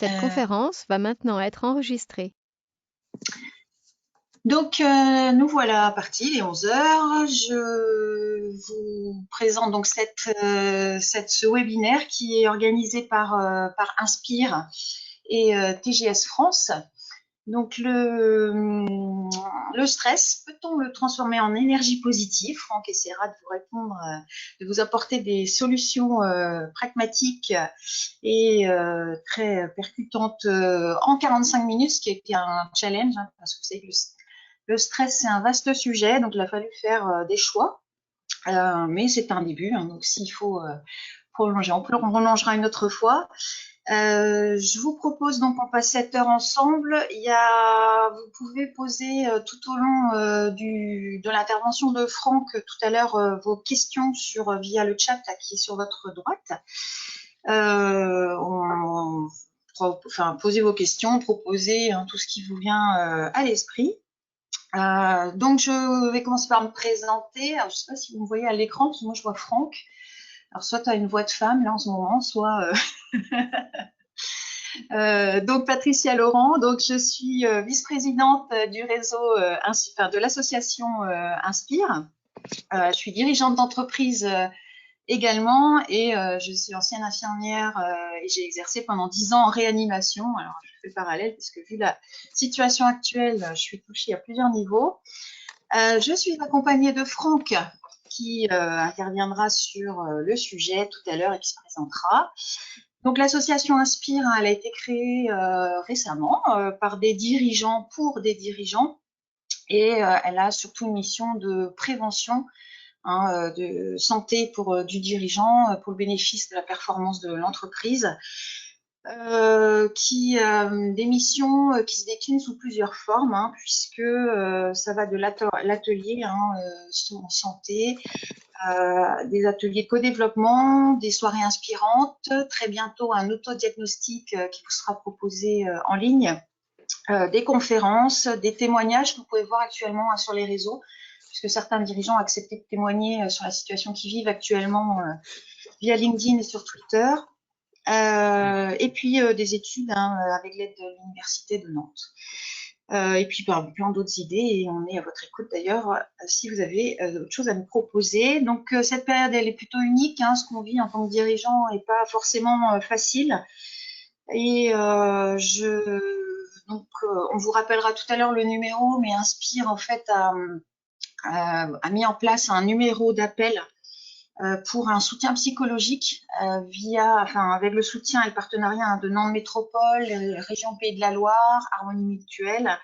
Cette conférence va maintenant être enregistrée. Donc, nous voilà partis, il est 11 heures. Je vous présente donc ce webinaire qui est organisé par Inspire et TGS France. Donc, le stress, peut-on le transformer en énergie positive? Franck essaiera de vous répondre, de vous apporter des solutions pragmatiques et très percutantes en 45 minutes, ce qui a été un challenge, hein, parce que vous savez que le stress, c'est un vaste sujet, donc il a fallu faire des choix. Mais c'est un début, hein, donc s'il faut prolonger, on prolongera une autre fois. Je vous propose donc qu'on passe 7 heures ensemble. Vous pouvez poser tout au long de l'intervention de Franck tout à l'heure vos questions via le chat là, qui est sur votre droite. Posez vos questions, proposez hein, tout ce qui vous vient à l'esprit. Donc, je vais commencer par me présenter. Alors, je ne sais pas si vous me voyez à l'écran, parce que moi, je vois Franck. Alors, soit tu as une voix de femme, là, en ce moment, soit... donc, Patricia Laurent. Donc, je suis vice-présidente du réseau, de l'association Inspire. Je suis dirigeante d'entreprise également et je suis ancienne infirmière et j'ai exercé pendant 10 ans en réanimation. Alors, je fais parallèle parce que vu la situation actuelle, je suis touchée à plusieurs niveaux. Je suis accompagnée de Franck qui interviendra sur le sujet tout à l'heure et qui se présentera. Donc l'association Inspire, hein, elle a été créée récemment par des dirigeants pour des dirigeants et elle a surtout une mission de prévention hein, de santé pour du dirigeant pour le bénéfice de la performance de l'entreprise. Des missions qui se déclinent sous plusieurs formes, hein, puisque ça va de l'atelier en santé, des ateliers co-développement, des soirées inspirantes, très bientôt un autodiagnostic qui vous sera proposé en ligne, des conférences, des témoignages que vous pouvez voir actuellement hein, sur les réseaux, puisque certains dirigeants ont accepté de témoigner sur la situation qu'ils vivent actuellement via LinkedIn et sur Twitter. Et puis des études hein, avec l'aide de l'Université de Nantes. Et puis plein d'autres idées et on est à votre écoute d'ailleurs si vous avez d'autres choses à nous proposer. Donc cette période elle est plutôt unique, hein, ce qu'on vit en tant que dirigeant n'est pas forcément facile. Et on vous rappellera tout à l'heure le numéro, mais Inspire en fait a mis en place un numéro d'appel pour un soutien psychologique avec le soutien et le partenariat de Nantes Métropole, région Pays de la Loire, Harmonie Mutuelle,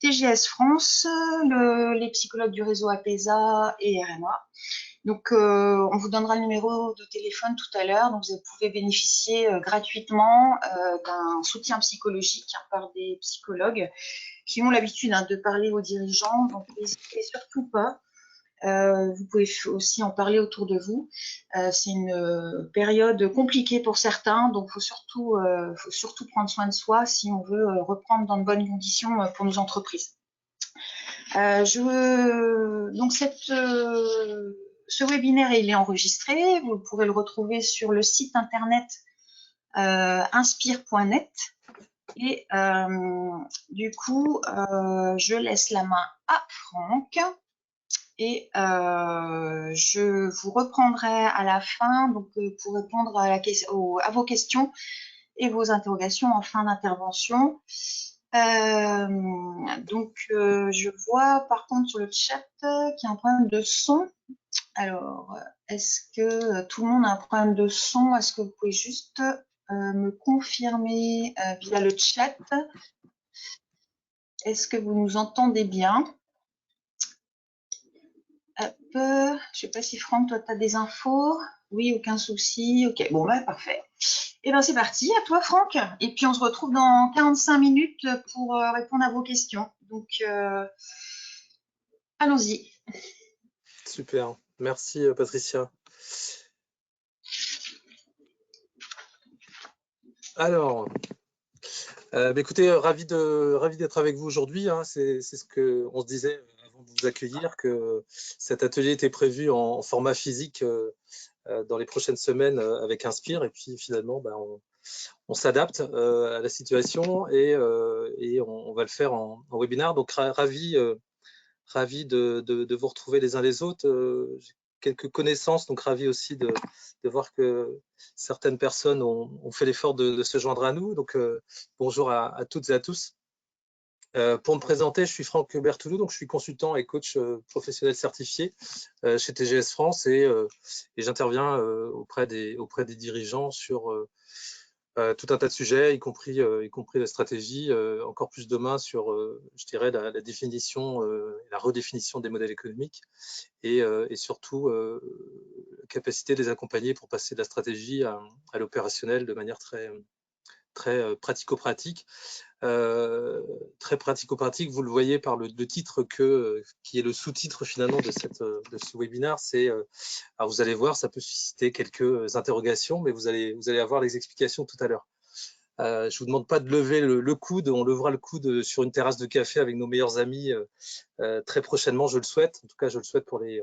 TGS France, les psychologues du réseau APESA et RMA. Donc, on vous donnera le numéro de téléphone tout à l'heure. Donc, vous pouvez bénéficier gratuitement d'un soutien psychologique par des psychologues qui ont l'habitude de parler aux dirigeants. Donc, n'hésitez surtout pas. Vous pouvez aussi en parler autour de vous. C'est une période compliquée pour certains, donc faut surtout prendre soin de soi si on veut reprendre dans de bonnes conditions pour nos entreprises. Donc ce webinaire il est enregistré, vous pourrez le retrouver sur le site internet inspire.net et du coup je laisse la main à Franck. Et je vous reprendrai à la fin donc, pour répondre à vos questions et vos interrogations en fin d'intervention. Je vois par contre sur le chat qu'il y a un problème de son. Alors, est-ce que tout le monde a un problème de son? Est-ce que vous pouvez juste me confirmer via le chat? Est-ce que vous nous entendez bien? Hop, je ne sais pas si Franck, toi, tu as des infos. Oui, aucun souci. Ok, bon, bah, parfait. Et bien, c'est parti. À toi, Franck. Et puis, on se retrouve dans 45 minutes pour répondre à vos questions. Donc, allons-y. Super. Merci, Patricia. Alors, écoutez, ravi d'être avec vous aujourd'hui. Hein. C'est ce qu'on se disait avant de vous accueillir, que cet atelier était prévu en format physique dans les prochaines semaines avec Inspire. Et puis finalement, on s'adapte à la situation et on va le faire en webinaire. Donc, ravi de vous retrouver les uns les autres. J'ai quelques connaissances, donc ravi aussi de voir que certaines personnes ont fait l'effort de se joindre à nous. Donc, bonjour à toutes et à tous. Pour me présenter, je suis Franck Bertoulou, donc je suis consultant et coach professionnel certifié chez TGS France et j'interviens auprès des dirigeants sur tout un tas de sujets, y compris la stratégie, encore plus demain sur, je dirais, la définition, la redéfinition des modèles économiques et surtout la capacité de les accompagner pour passer de la stratégie à l'opérationnel de manière très pratico-pratique. Très pratico-pratique, vous le voyez par le titre qui est le sous-titre finalement de ce webinaire. Alors vous allez voir, ça peut susciter quelques interrogations, mais vous allez avoir les explications tout à l'heure. Je ne vous demande pas de lever le coude, on levera le coude sur une terrasse de café avec nos meilleurs amis très prochainement, je le souhaite. En tout cas, je le souhaite pour les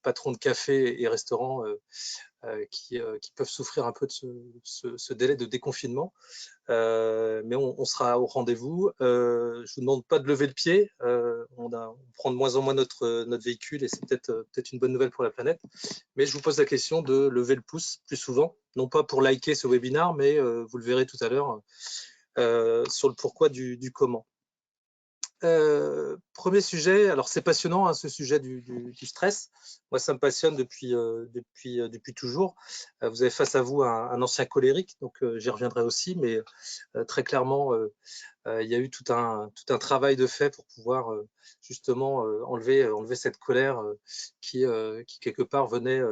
patrons de cafés et restaurants qui peuvent souffrir un peu de ce délai de déconfinement. Mais on sera au rendez-vous. Je ne vous demande pas de lever le pied. On prend de moins en moins notre véhicule et c'est peut-être une bonne nouvelle pour la planète. Mais je vous pose la question de lever le pouce plus souvent, non pas pour liker ce webinaire, mais vous le verrez tout à l'heure sur le pourquoi du comment. Premier sujet, alors c'est passionnant hein, ce sujet du stress. Moi, ça me passionne depuis toujours. Vous avez face à vous un ancien colérique, donc j'y reviendrai aussi, mais très clairement, il y a eu tout un travail de fait pour pouvoir justement enlever cette colère qui quelque part venait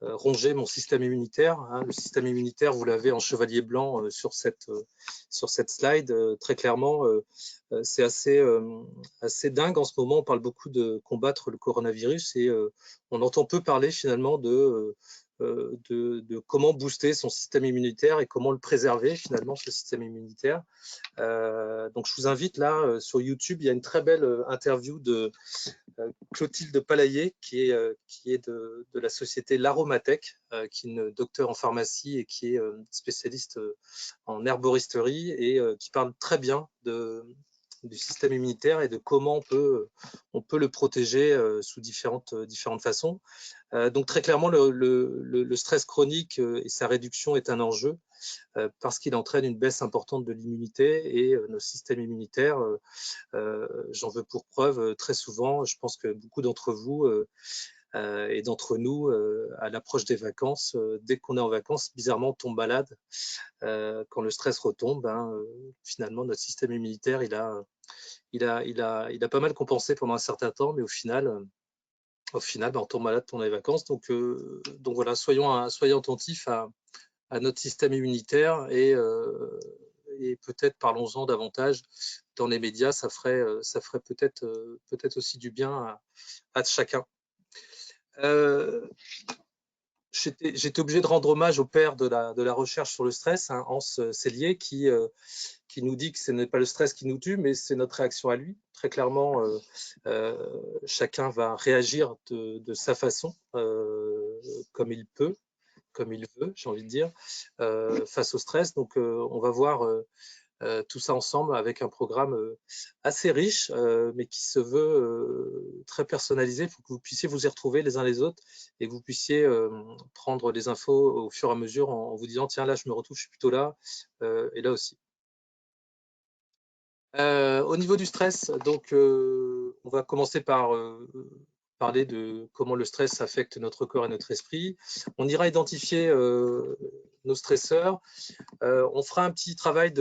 ronger mon système immunitaire. Hein. Le système immunitaire, vous l'avez en chevalier blanc sur cette slide. Très clairement, c'est assez dingue en ce moment. On parle beaucoup de combattre le coronavirus et on entend peu parler finalement de comment booster son système immunitaire et comment le préserver finalement, ce système immunitaire. Donc je vous invite là sur YouTube, il y a une très belle interview de Clotilde Palaillé qui est de la société l'Aromatech, qui est une docteure en pharmacie et qui est spécialiste en herboristerie et qui parle très bien du système immunitaire et de comment on peut le protéger sous différentes façons. Donc très clairement, le stress chronique et sa réduction est un enjeu parce qu'il entraîne une baisse importante de l'immunité et nos systèmes immunitaires, j'en veux pour preuve très souvent, je pense que beaucoup d'entre vous et d'entre nous, à l'approche des vacances, dès qu'on est en vacances, bizarrement on tombe malade. Quand le stress retombe, finalement notre système immunitaire il a pas mal compensé pendant un certain temps, mais au final on tombe malade pendant les vacances. Donc voilà, soyons attentifs à notre système immunitaire et peut-être parlons-en davantage dans les médias. Ça ferait peut-être aussi du bien à chacun. J'étais obligé de rendre hommage au père de la recherche sur le stress, hein, Hans Selye, qui nous dit que ce n'est pas le stress qui nous tue, mais c'est notre réaction à lui. Très clairement, chacun va réagir de sa façon, comme il peut, comme il veut, j'ai envie de dire, face au stress. Donc, on va voir tout ça ensemble avec un programme assez riche, mais qui se veut très personnalisé pour que vous puissiez vous y retrouver les uns les autres et que vous puissiez prendre les infos au fur et à mesure en vous disant tiens, là, je me retrouve, je suis plutôt là et là aussi. Au niveau du stress, donc, on va commencer par parler de comment le stress affecte notre corps et notre esprit. On ira identifier nos stresseurs. On fera un petit travail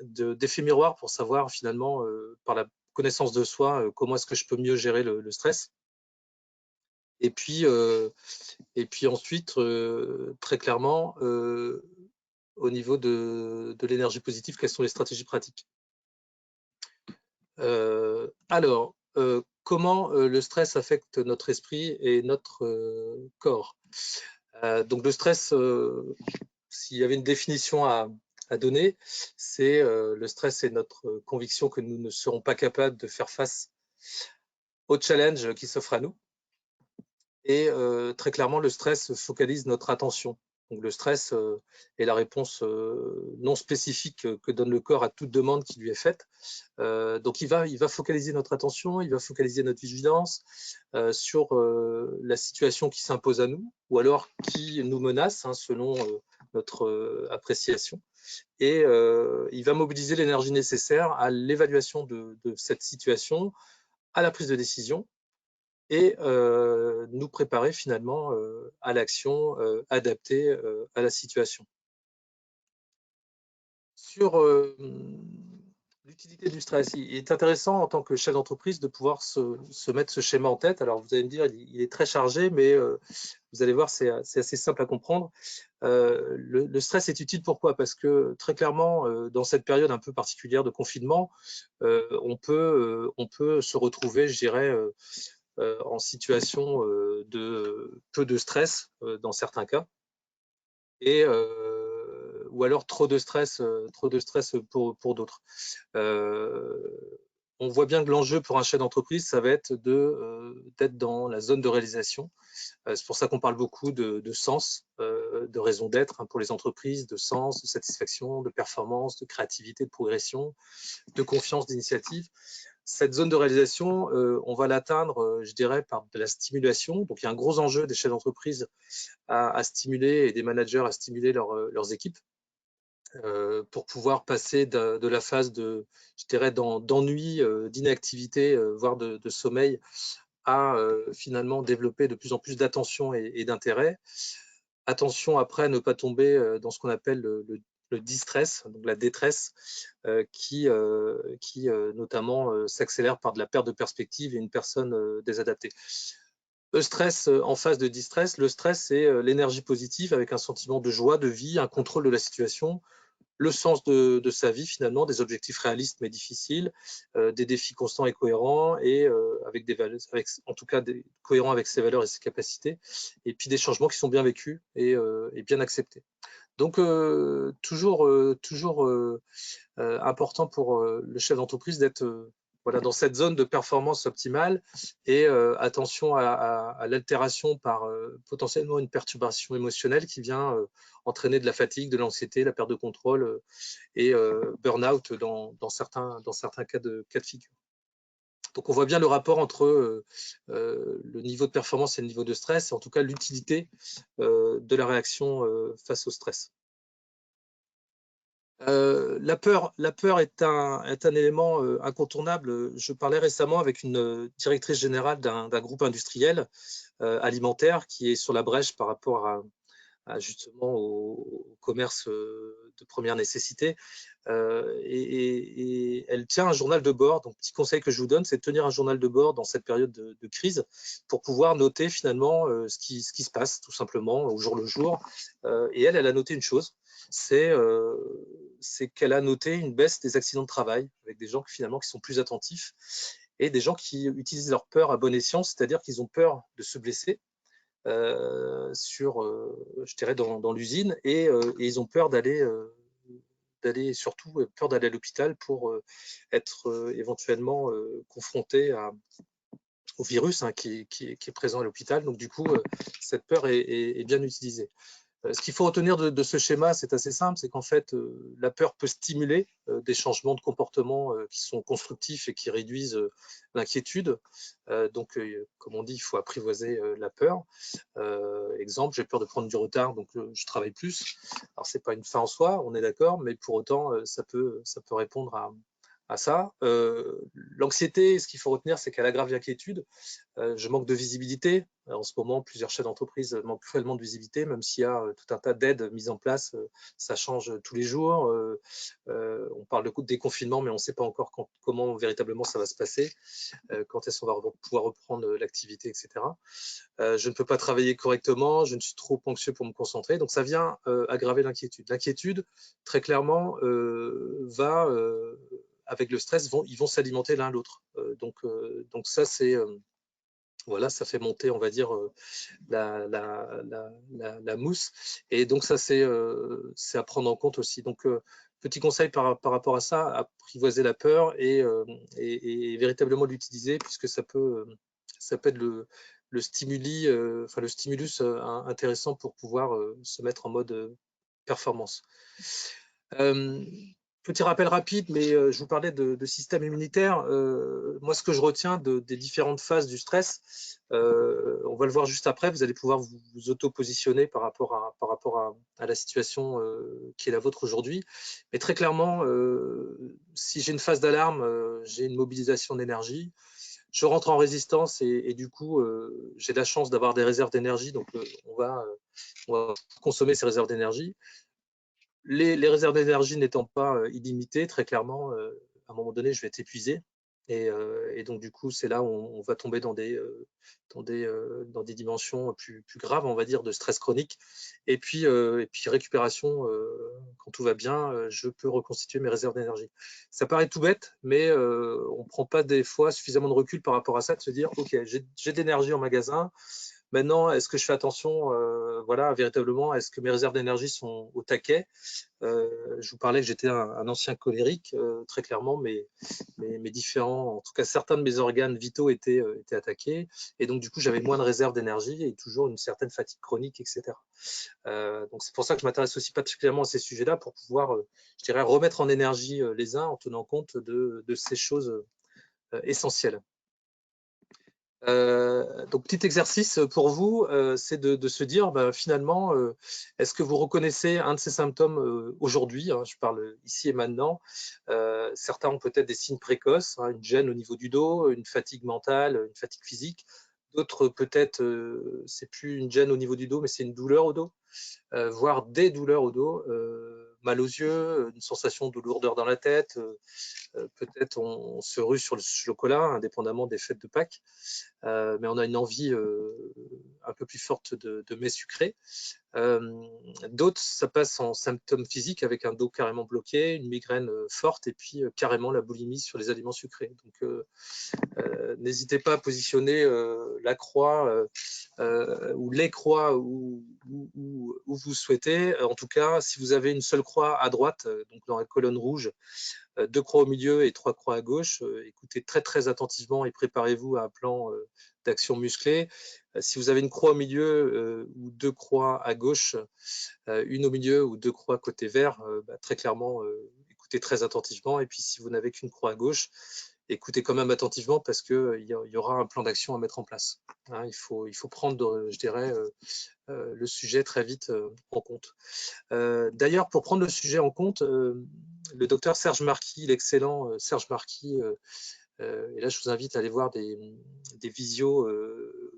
d'effet miroir pour savoir finalement, par la connaissance de soi, comment est-ce que je peux mieux gérer le stress. Et puis ensuite, très clairement, au niveau de l'énergie positive, quelles sont les stratégies pratiques? Alors, comment le stress affecte notre esprit et notre corps? Donc le stress, s'il y avait une définition à donner, c'est le stress, c'est notre conviction que nous ne serons pas capables de faire face au challenge qui s'offre à nous. Et très clairement, le stress focalise notre attention. Donc le stress est la réponse non spécifique que donne le corps à toute demande qui lui est faite. Donc il va focaliser notre attention, il va focaliser notre vigilance sur la situation qui s'impose à nous ou alors qui nous menace, hein, selon notre appréciation. Et il va mobiliser l'énergie nécessaire à l'évaluation de cette situation, à la prise de décision et nous préparer finalement à l'action adaptée à la situation. Sur l'utilité du stress, il est intéressant en tant que chef d'entreprise de pouvoir se mettre ce schéma en tête. Alors vous allez me dire, il est très chargé, mais vous allez voir, c'est assez simple à comprendre. Le stress est utile, pourquoi? Parce que très clairement, dans cette période un peu particulière de confinement, on peut se retrouver, je dirais, en situation de peu de stress dans certains cas, et ou alors trop de stress pour d'autres. On voit bien que l'enjeu pour un chef d'entreprise, ça va être d'être dans la zone de réalisation. C'est pour ça qu'on parle beaucoup de sens, de raison d'être, hein, pour les entreprises, de sens, de satisfaction, de performance, de créativité, de progression, de confiance, d'initiative. Cette zone de réalisation, on va l'atteindre, je dirais, par de la stimulation. Donc, il y a un gros enjeu des chefs d'entreprise à stimuler et des managers à stimuler leurs équipes pour pouvoir passer de la phase je dirais, d'ennui, d'inactivité, voire de sommeil, à finalement développer de plus en plus d'attention et d'intérêt. Attention après à ne pas tomber dans ce qu'on appelle le distress, donc la détresse, qui notamment s'accélère par de la perte de perspective et une personne désadaptée. Le stress en face de distress, le stress, c'est l'énergie positive avec un sentiment de joie, de vie, un contrôle de la situation, le sens de sa vie finalement, des objectifs réalistes mais difficiles, des défis constants et cohérents, et avec des valeurs, en tout cas cohérents avec ses valeurs et ses capacités, et puis des changements qui sont bien vécus et bien acceptés. Donc toujours important pour le chef d'entreprise d'être voilà, dans cette zone de performance optimale, et attention à l'altération par potentiellement une perturbation émotionnelle qui vient entraîner de la fatigue, de l'anxiété, la perte de contrôle et burn-out dans certains cas de figure. Donc on voit bien le rapport entre le niveau de performance et le niveau de stress, et en tout cas l'utilité de la réaction face au stress. La peur est un élément incontournable. Je parlais récemment avec une directrice générale d'un groupe industriel alimentaire qui est sur la brèche par rapport justement au commerce de première nécessité, et elle tient un journal de bord. Donc, petit conseil que je vous donne, c'est de tenir un journal de bord dans cette période de crise pour pouvoir noter finalement ce qui se passe tout simplement au jour le jour. Et elle a noté une chose, c'est qu'elle a noté une baisse des accidents de travail avec des gens qui sont plus attentifs, et des gens qui utilisent leur peur à bon escient, c'est-à-dire qu'ils ont peur de se blesser je dirais, dans l'usine, et ils ont peur surtout peur d'aller à l'hôpital pour être éventuellement confrontés au virus, hein, qui est présent à l'hôpital. Donc du coup, cette peur est bien utilisée. Ce qu'il faut retenir de ce schéma, c'est assez simple, c'est qu'en fait, la peur peut stimuler des changements de comportement qui sont constructifs et qui réduisent l'inquiétude. Donc, comme on dit, il faut apprivoiser la peur. Exemple, j'ai peur de prendre du retard, donc je travaille plus. Alors, c'est pas une fin en soi, on est d'accord, mais pour autant, ça peut répondre à ça. L'anxiété, ce qu'il faut retenir, c'est qu'elle aggrave l'inquiétude. Je manque de visibilité. En ce moment, plusieurs chefs d'entreprise manquent cruellement de visibilité, même s'il y a tout un tas d'aides mises en place. Ça change tous les jours. On parle de déconfinement, mais on ne sait pas encore comment véritablement ça va se passer, quand est-ce qu'on va pouvoir reprendre l'activité, etc. Je ne peux pas travailler correctement, je ne suis trop anxieux pour me concentrer. Donc, ça vient aggraver l'inquiétude. L'inquiétude, très clairement, va, avec le stress, ils vont s'alimenter l'un l'autre. Donc ça, c'est voilà, ça fait monter, on va dire, la mousse. Et donc ça, c'est à prendre en compte aussi. Donc petit conseil par rapport à ça, apprivoiser la peur et véritablement l'utiliser, puisque ça peut être le stimulus intéressant pour pouvoir se mettre en mode performance. Petit rappel rapide, mais je vous parlais de système immunitaire. Moi, ce que je retiens des différentes phases du stress, on va le voir juste après, vous allez pouvoir vous auto-positionner par rapport à la situation qui est la vôtre aujourd'hui. Mais très clairement, si j'ai une phase d'alarme, j'ai une mobilisation d'énergie. Je rentre en résistance et du coup, j'ai la chance d'avoir des réserves d'énergie. Donc, on va consommer ces réserves d'énergie. Les réserves d'énergie n'étant pas illimitées, très clairement, à un moment donné, je vais être épuisé. Et donc, du coup, c'est là où on va tomber dans des dimensions plus graves, on va dire, de stress chronique. Et puis récupération, quand tout va bien, je peux reconstituer mes réserves d'énergie. Ça paraît tout bête, mais on ne prend pas des fois suffisamment de recul par rapport à ça, de se dire, OK, j'ai de l'énergie en magasin. Maintenant, est-ce que je fais attention, voilà, véritablement, est-ce que mes réserves d'énergie sont au taquet? Je vous parlais que j'étais un ancien colérique, très clairement, mes différents, en tout cas certains de mes organes vitaux étaient attaqués, et donc du coup j'avais moins de réserves d'énergie et toujours une certaine fatigue chronique, etc. Donc c'est pour ça que je m'intéresse aussi particulièrement à ces sujets-là, pour pouvoir, je dirais, remettre en énergie les uns en tenant compte de ces choses essentielles. Donc, petit exercice pour vous, c'est de se dire, finalement, est-ce que vous reconnaissez un de ces symptômes aujourd'hui, hein, je parle ici et maintenant. Certains ont peut-être des signes précoces, hein, une gêne au niveau du dos, une fatigue mentale, une fatigue physique. D'autres, peut-être, c'est plus une gêne au niveau du dos, mais c'est une douleur au dos, voire des douleurs au dos, mal aux yeux, une sensation de lourdeur dans la tête. Peut-être on se rue sur le chocolat, indépendamment des fêtes de Pâques. Mais on a une envie un peu plus forte de mets sucrés. D'autres, ça passe en symptômes physiques avec un dos carrément bloqué, une migraine forte et puis carrément la boulimie sur les aliments sucrés. Donc, n'hésitez pas à positionner la croix ou les croix où vous souhaitez. En tout cas, si vous avez une seule croix à droite, donc dans la colonne rouge, 2 croix au milieu et 3 croix à gauche, écoutez très attentivement et préparez-vous à un plan d'action musclée. Si vous avez une croix au milieu ou 2 croix à gauche, une au milieu ou 2 croix côté vert, très clairement, écoutez très attentivement. Et puis si vous n'avez qu'une croix à gauche, écoutez quand même attentivement, parce qu'il y aura un plan d'action à mettre en place. Hein, il faut prendre, je dirais, le sujet très vite en compte. D'ailleurs, pour prendre le sujet en compte, le docteur Serge Marquis, l'excellent Serge Marquis, et là je vous invite à aller voir des visios,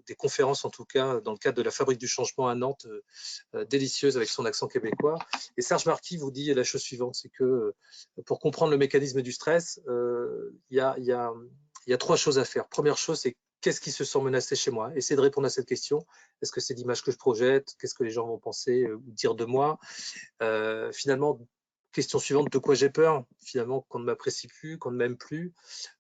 des conférences en tout cas, dans le cadre de la Fabrique du Changement à Nantes, délicieuse avec son accent québécois. Et Serge Marquis vous dit la chose suivante, c'est que pour comprendre le mécanisme du stress, il y a 3 choses à faire. Première chose, c'est qu'est-ce qui se sent menacé chez moi? Essayez de répondre à cette question. Est-ce que c'est l'image que je projette? Qu'est-ce que les gens vont penser ou dire de moi? Finalement, question suivante, de quoi j'ai peur? Finalement, qu'on ne m'apprécie plus, qu'on ne m'aime plus.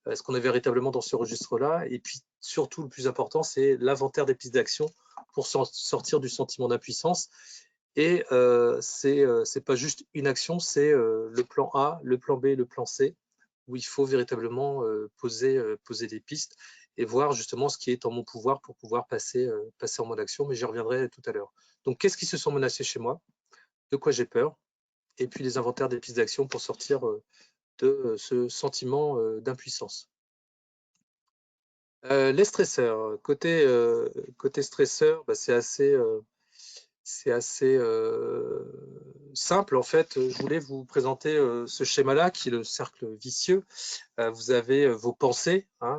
Est-ce qu'on est véritablement dans ce registre-là? Et puis, surtout, le plus important, c'est l'inventaire des pistes d'action pour sortir du sentiment d'impuissance. Et c'est pas juste une action, c'est le plan A, le plan B, le plan C, où il faut véritablement poser des pistes et voir justement ce qui est en mon pouvoir pour pouvoir passer en mode action, mais j'y reviendrai tout à l'heure. Donc, qu'est-ce qui se sent menacé chez moi? De quoi j'ai peur? Et puis les inventaires des pistes d'action pour sortir de ce sentiment d'impuissance. Les stresseurs. Côté stresseur, c'est assez simple en fait. Je voulais vous présenter ce schéma-là qui est le cercle vicieux. Vous avez vos pensées, hein,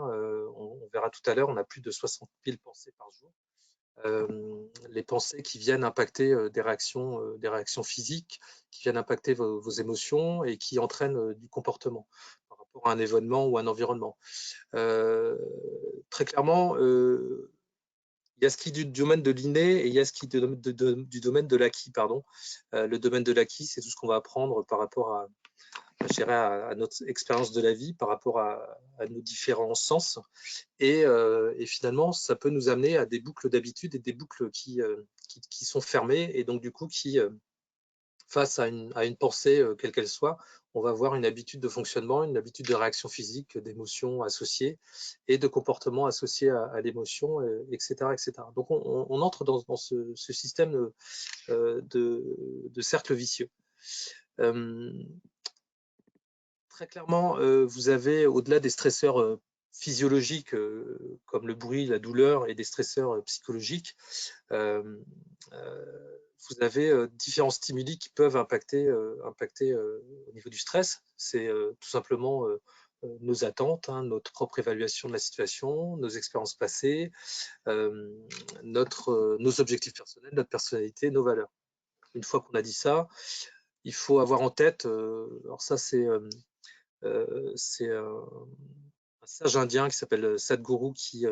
on verra tout à l'heure, on a plus de 60 000 pensées par jour. Les pensées qui viennent impacter des réactions physiques, qui viennent impacter vos émotions et qui entraînent du comportement par rapport à un événement ou un environnement. Très clairement, il y a ce qui est du domaine de l'inné et il y a ce qui est du domaine de l'acquis. Le domaine de l'acquis, c'est tout ce qu'on va apprendre par rapport à, je dirais, à notre expérience de la vie, par rapport à nos différents sens. Et finalement, ça peut nous amener à des boucles d'habitude et des boucles qui sont fermées et donc du coup qui face à une pensée, quelle qu'elle soit, on va avoir une habitude de fonctionnement, une habitude de réaction physique, d'émotions associées et de comportements associés à l'émotion, etc., etc. Donc, on entre dans ce système de cercle vicieux. Très clairement, vous avez, au-delà des stresseurs physiologiques comme le bruit, la douleur et des stresseurs psychologiques, vous avez différents stimuli qui peuvent impacter au niveau du stress. C'est tout simplement nos attentes, hein, notre propre évaluation de la situation, nos expériences passées, nos objectifs personnels, notre personnalité, nos valeurs. Une fois qu'on a dit ça, il faut avoir en tête, alors ça c'est un sage indien qui s'appelle Sadhguru qui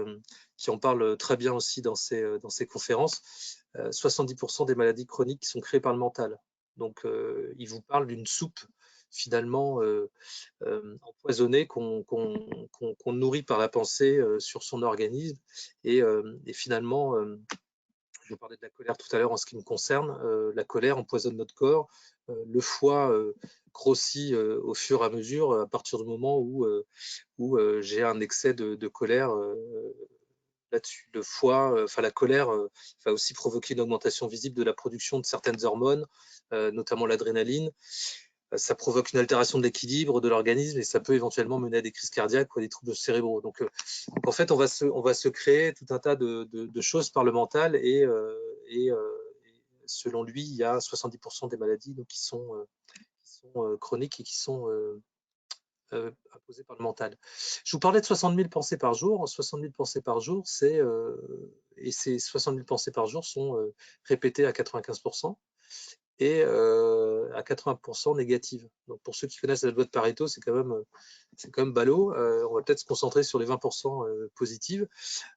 en parle très bien aussi dans ses conférences. 70% des maladies chroniques sont créées par le mental. Donc, il vous parle d'une soupe finalement empoisonnée qu'on nourrit par la pensée sur son organisme. Et finalement, je vous parlais de la colère tout à l'heure en ce qui me concerne. La colère empoisonne notre corps. Le foie grossit au fur et à mesure à partir du moment où j'ai un excès de colère là-dessus. Le foie, enfin la colère va aussi provoquer une augmentation visible de la production de certaines hormones, notamment l'adrénaline. Ça provoque une altération de l'équilibre de l'organisme et ça peut éventuellement mener à des crises cardiaques ou à des troubles cérébraux. Donc en fait, on va se créer tout un tas de choses par le mental et selon lui, il y a 70% des maladies donc, qui sont chroniques et qui sont imposées par le mental. Je vous parlais de 60 000 pensées par jour. 60 000 pensées par jour, et ces 60 000 pensées par jour sont répétées à 95%. Et à 80% négatives. Donc pour ceux qui connaissent la loi de Pareto, c'est quand même ballot. On va peut-être se concentrer sur les 20% positives.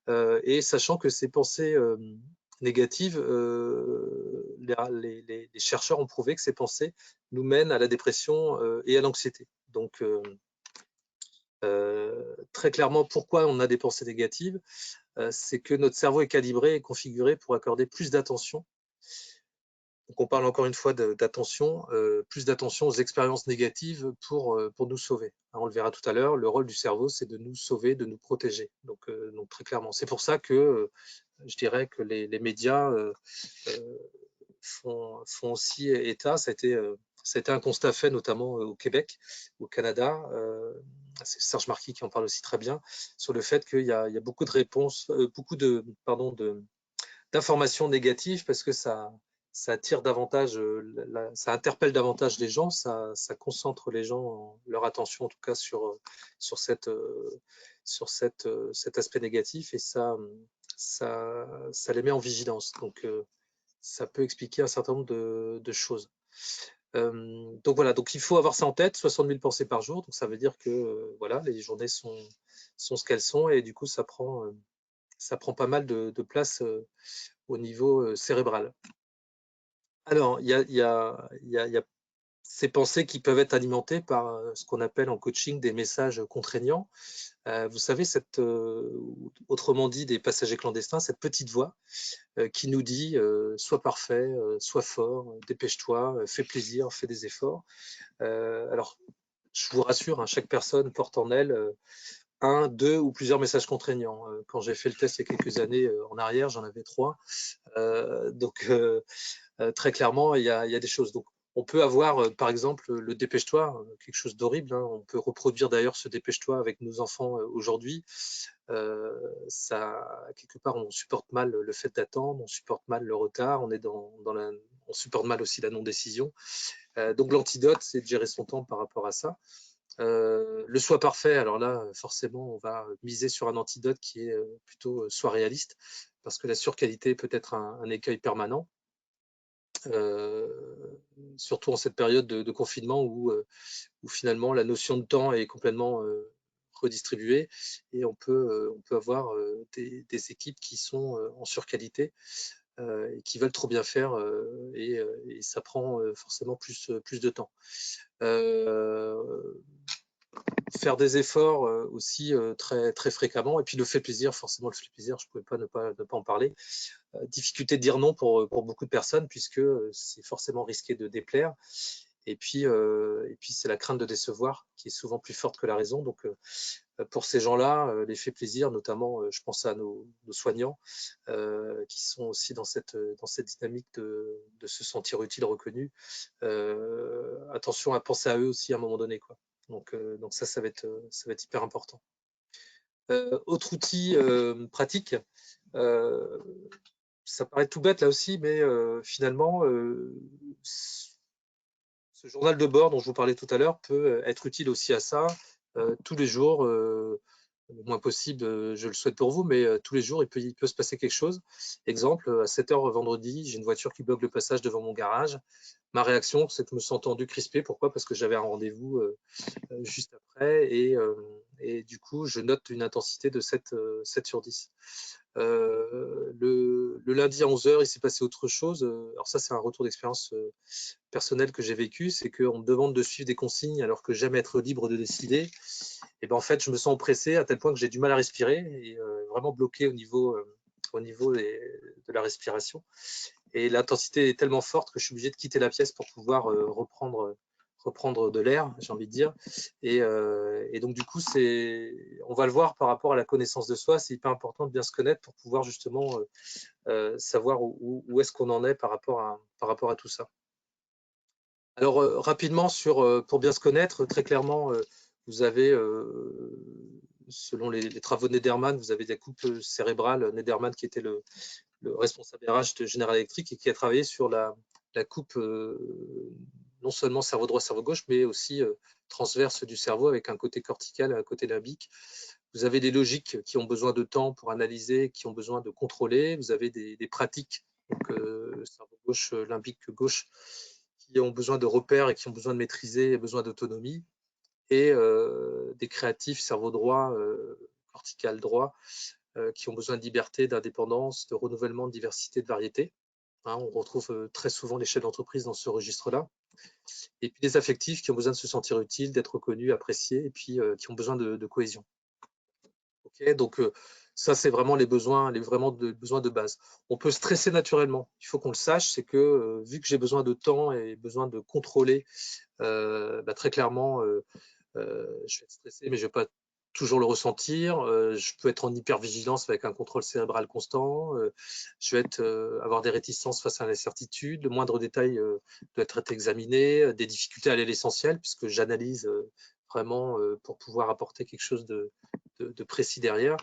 Et sachant que ces pensées négatives, les chercheurs ont prouvé que ces pensées nous mènent à la dépression et à l'anxiété. Donc très clairement, pourquoi on a des pensées négatives? C'est que notre cerveau est calibré et configuré pour accorder plus d'attention. Donc on parle encore une fois d'attention, plus d'attention aux expériences négatives pour nous sauver. On le verra tout à l'heure, le rôle du cerveau, c'est de nous sauver, de nous protéger. Donc très clairement, c'est pour ça que je dirais que les médias font aussi état. Ça a été un constat fait notamment au Québec, au Canada. C'est Serge Marquis qui en parle aussi très bien, sur le fait qu'il y a beaucoup de réponses, d'informations négatives parce que ça attire davantage, ça interpelle davantage les gens, ça concentre les gens, leur attention en tout cas sur cet aspect négatif et ça les met en vigilance. Donc ça peut expliquer un certain nombre de choses. Donc voilà, donc il faut avoir ça en tête, 60 000 pensées par jour, donc ça veut dire que voilà, les journées sont ce qu'elles sont et du coup ça prend pas mal de place au niveau cérébral. Alors, il y a ces pensées qui peuvent être alimentées par ce qu'on appelle en coaching des messages contraignants. Vous savez, autrement dit, des passagers clandestins, cette petite voix qui nous dit sois parfait, sois fort, dépêche-toi, fais plaisir, fais des efforts. Alors, je vous rassure, hein, chaque personne porte en elle un, deux ou plusieurs messages contraignants. Quand j'ai fait le test il y a quelques années en arrière, j'en avais 3. Donc, très clairement, il y a des choses. Donc, on peut avoir, par exemple, le dépêche-toi, quelque chose d'horrible. Hein. On peut reproduire d'ailleurs ce dépêche-toi avec nos enfants aujourd'hui. Quelque part, on supporte mal le fait d'attendre, on supporte mal le retard, on supporte mal aussi la non-décision. Donc, l'antidote, c'est de gérer son temps par rapport à ça. Le soi parfait, alors là, forcément, on va miser sur un antidote qui est plutôt soit réaliste, parce que la surqualité peut être un écueil permanent. Surtout en cette période de confinement où finalement la notion de temps est complètement redistribuée et on peut avoir des équipes qui sont en surqualité et qui veulent trop bien faire et ça prend forcément plus de temps. faire des efforts aussi très, très fréquemment. Et puis le fait plaisir, forcément le fait plaisir, je ne pouvais pas ne pas en parler. Difficulté de dire non pour beaucoup de personnes, puisque c'est forcément risqué de déplaire. Et puis c'est la crainte de décevoir qui est souvent plus forte que la raison. Donc, pour ces gens-là, l'effet plaisir, notamment, je pense à nos soignants, qui sont aussi dans cette dynamique de se sentir utile, reconnu. Attention à penser à eux aussi à un moment donné, quoi. Donc ça va être hyper important. Autre outil pratique, ça paraît tout bête là aussi, mais finalement, ce journal de bord dont je vous parlais tout à l'heure peut être utile aussi à ça. Tous les jours, le moins possible, je le souhaite pour vous, mais tous les jours, il peut se passer quelque chose. Exemple, à 7 h vendredi, j'ai une voiture qui bloque le passage devant mon garage. Ma réaction, c'est que je me sens tendu, crispé. Pourquoi? Parce que j'avais un rendez-vous juste après, et du coup, je note une intensité de 7 sur 10. Le lundi à 11 h, il s'est passé autre chose. Alors ça, c'est un retour d'expérience personnel que j'ai vécu, c'est qu'on me demande de suivre des consignes alors que j'aime être libre de décider. Et ben en fait, je me sens oppressé à tel point que j'ai du mal à respirer et vraiment bloqué au niveau de la respiration. Et l'intensité est tellement forte que je suis obligé de quitter la pièce pour pouvoir reprendre de l'air, j'ai envie de dire. Et donc du coup, on va le voir par rapport à la connaissance de soi, c'est hyper important de bien se connaître pour pouvoir justement savoir où est-ce qu'on en est par rapport à tout ça. Alors rapidement pour bien se connaître, très clairement, vous avez, selon les travaux de Nederman, vous avez des coupes cérébrales. Nederman qui était le responsable RH de General Electric et qui a travaillé sur la coupe non seulement cerveau droit, cerveau gauche, mais aussi transverse du cerveau avec un côté cortical et un côté limbique. Vous avez des logiques qui ont besoin de temps pour analyser, qui ont besoin de contrôler. Vous avez des pratiques, donc cerveau gauche, limbique gauche, qui ont besoin de repères et qui ont besoin de maîtriser et besoin d'autonomie. Et des créatifs, cerveau droit, cortical droit, qui ont besoin de liberté, d'indépendance, de renouvellement, de diversité, de variété. Hein, on retrouve très souvent les chefs d'entreprise dans ce registre-là. Et puis des affectifs qui ont besoin de se sentir utiles, d'être reconnus, appréciés, et puis qui ont besoin de cohésion. Okay, donc ça, c'est vraiment les besoins de base. On peut stresser naturellement. Il faut qu'on le sache, c'est que vu que j'ai besoin de temps et besoin de contrôler, très clairement, je vais être stressé, mais je ne vais pas toujours le ressentir. Je peux être en hypervigilance avec un contrôle cérébral constant. Je vais avoir des réticences face à l'incertitude. Le moindre détail doit être examiné. Des difficultés à aller à l'essentiel, puisque j'analyse vraiment pour pouvoir apporter quelque chose de précis derrière.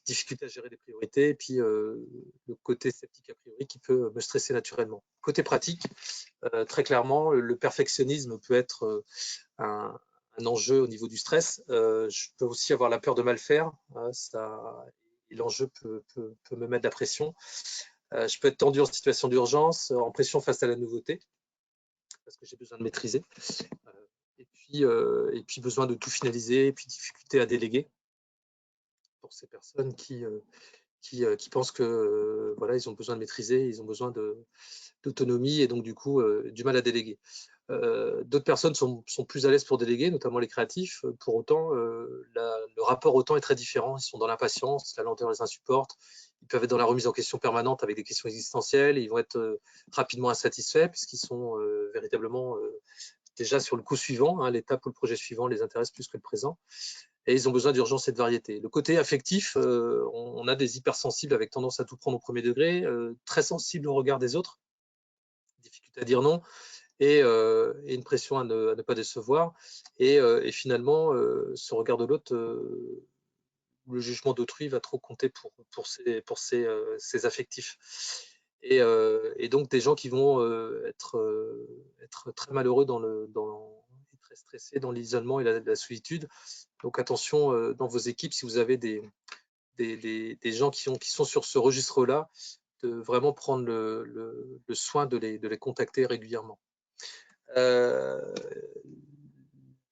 Difficulté à gérer des priorités. Et puis, le côté sceptique a priori qui peut me stresser naturellement. Côté pratique, très clairement, le perfectionnisme peut être un enjeu au niveau du stress. Je peux aussi avoir la peur de mal faire. L'enjeu peut me mettre de la pression. Je peux être tendu en situation d'urgence, en pression face à la nouveauté, parce que j'ai besoin de maîtriser. Et puis besoin de tout finaliser, et puis difficulté à déléguer pour ces personnes qui pensent que voilà, ils ont besoin de maîtriser, ils ont besoin d'autonomie et donc du coup du mal à déléguer. D'autres personnes sont plus à l'aise pour déléguer, notamment les créatifs. Pour autant, le rapport au temps est très différent. Ils sont dans l'impatience, la lenteur les insupporte. Ils peuvent être dans la remise en question permanente avec des questions existentielles. Ils vont être rapidement insatisfaits puisqu'ils sont véritablement déjà sur le coup suivant, hein, l'étape ou le projet suivant les intéresse plus que le présent. Et ils ont besoin d'urgence et de variété. Le côté affectif, on a des hypersensibles avec tendance à tout prendre au premier degré, très sensibles au regard des autres, difficulté à dire non, et une pression à ne pas décevoir. Et finalement, ce regard de l'autre, le jugement d'autrui va trop compter pour ces affectifs. Et donc des gens qui vont être très malheureux et très stressés dans l'isolement et la solitude. Donc attention dans vos équipes, si vous avez des gens qui sont sur ce registre-là, de vraiment prendre le soin de les contacter régulièrement.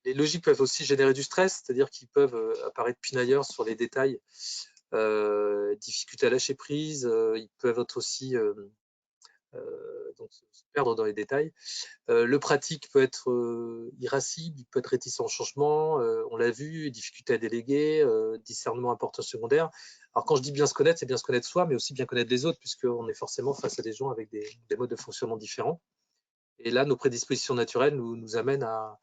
Les logiques peuvent aussi générer du stress, c'est-à-dire qu'ils peuvent apparaître pinailleurs sur les détails, difficulté à lâcher prise. Ils peuvent être aussi donc se perdre dans les détails. Le pratique peut être irascible, il peut être réticent au changement, on l'a vu, difficulté à déléguer, discernement important secondaire. Alors quand je dis bien se connaître, c'est bien se connaître soi, mais aussi bien connaître les autres, puisqu'on est forcément face à des gens avec des modes de fonctionnement différents. Et là, nos prédispositions naturelles nous amènent à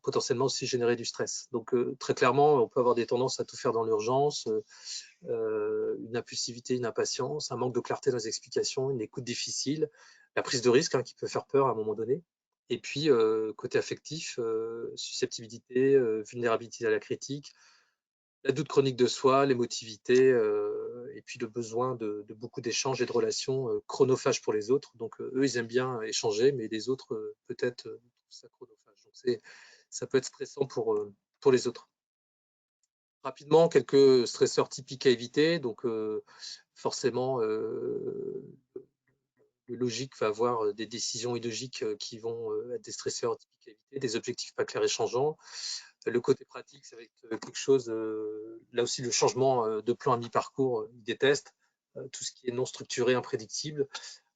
potentiellement aussi générer du stress. Donc très clairement, on peut avoir des tendances à tout faire dans l'urgence, une impulsivité, une impatience, un manque de clarté dans les explications, une écoute difficile, la prise de risque qui peut faire peur à un moment donné. Et puis, côté affectif, susceptibilité, vulnérabilité à la critique, la doute chronique de soi, l'émotivité, et puis le besoin de beaucoup d'échanges et de relations chronophages pour les autres. Donc, eux, ils aiment bien échanger, mais les autres, peut-être, trouvent ça chronophage. Donc, ça peut être stressant pour les autres. Rapidement, quelques stresseurs typiques à éviter. Donc, forcément, le logique va avoir des décisions illogiques qui vont être des stresseurs typiques à éviter, des objectifs pas clairs et changeants. Le côté pratique, ça va être quelque chose, là aussi, le changement de plan à mi-parcours, ils détestent. Tout ce qui est non structuré, imprédictible,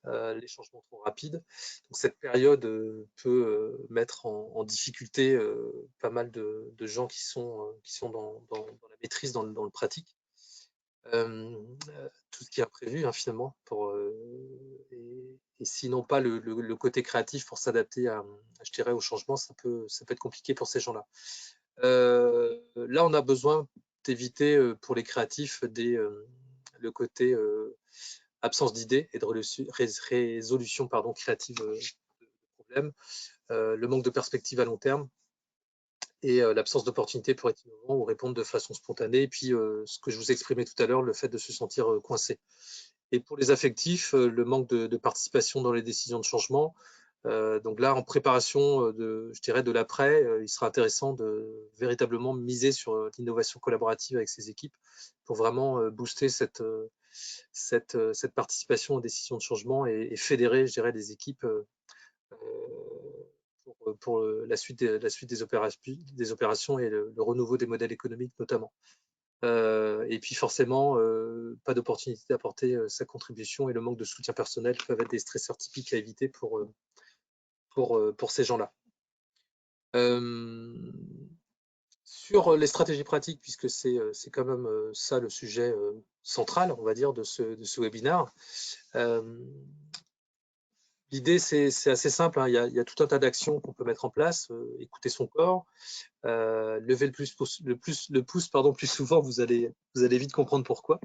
les changements trop rapides. Donc, cette période peut mettre en difficulté pas mal de gens qui sont dans la maîtrise, dans le pratique. Tout ce qui est imprévu finalement et sinon pas le côté créatif pour s'adapter je dirais, au changement, ça peut être compliqué pour ces gens-là. Là, on a besoin d'éviter pour les créatifs le côté absence d'idées et de résolution créative de problèmes, le manque de perspective à long terme et l'absence d'opportunités pour être innovant ou répondre de façon spontanée. Et puis, ce que je vous exprimais tout à l'heure, le fait de se sentir coincé. Et pour les affectifs, le manque de participation dans les décisions de changement. Donc là, en préparation je dirais, de l'après, il sera intéressant de véritablement miser sur l'innovation collaborative avec ses équipes pour vraiment booster cette participation aux décisions de changement et fédérer, je dirais, les équipes pour la suite des opérations et le renouveau des modèles économiques notamment. Et puis forcément, pas d'opportunité d'apporter sa contribution et le manque de soutien personnel peuvent être des stresseurs typiques à éviter pour ces gens-là. Sur les stratégies pratiques, puisque c'est quand même ça le sujet central, on va dire, de ce webinaire. L'idée, c'est assez simple. Il y a tout un tas d'actions qu'on peut mettre en place. Écouter son corps, lever le pouce plus souvent, vous allez vite comprendre pourquoi.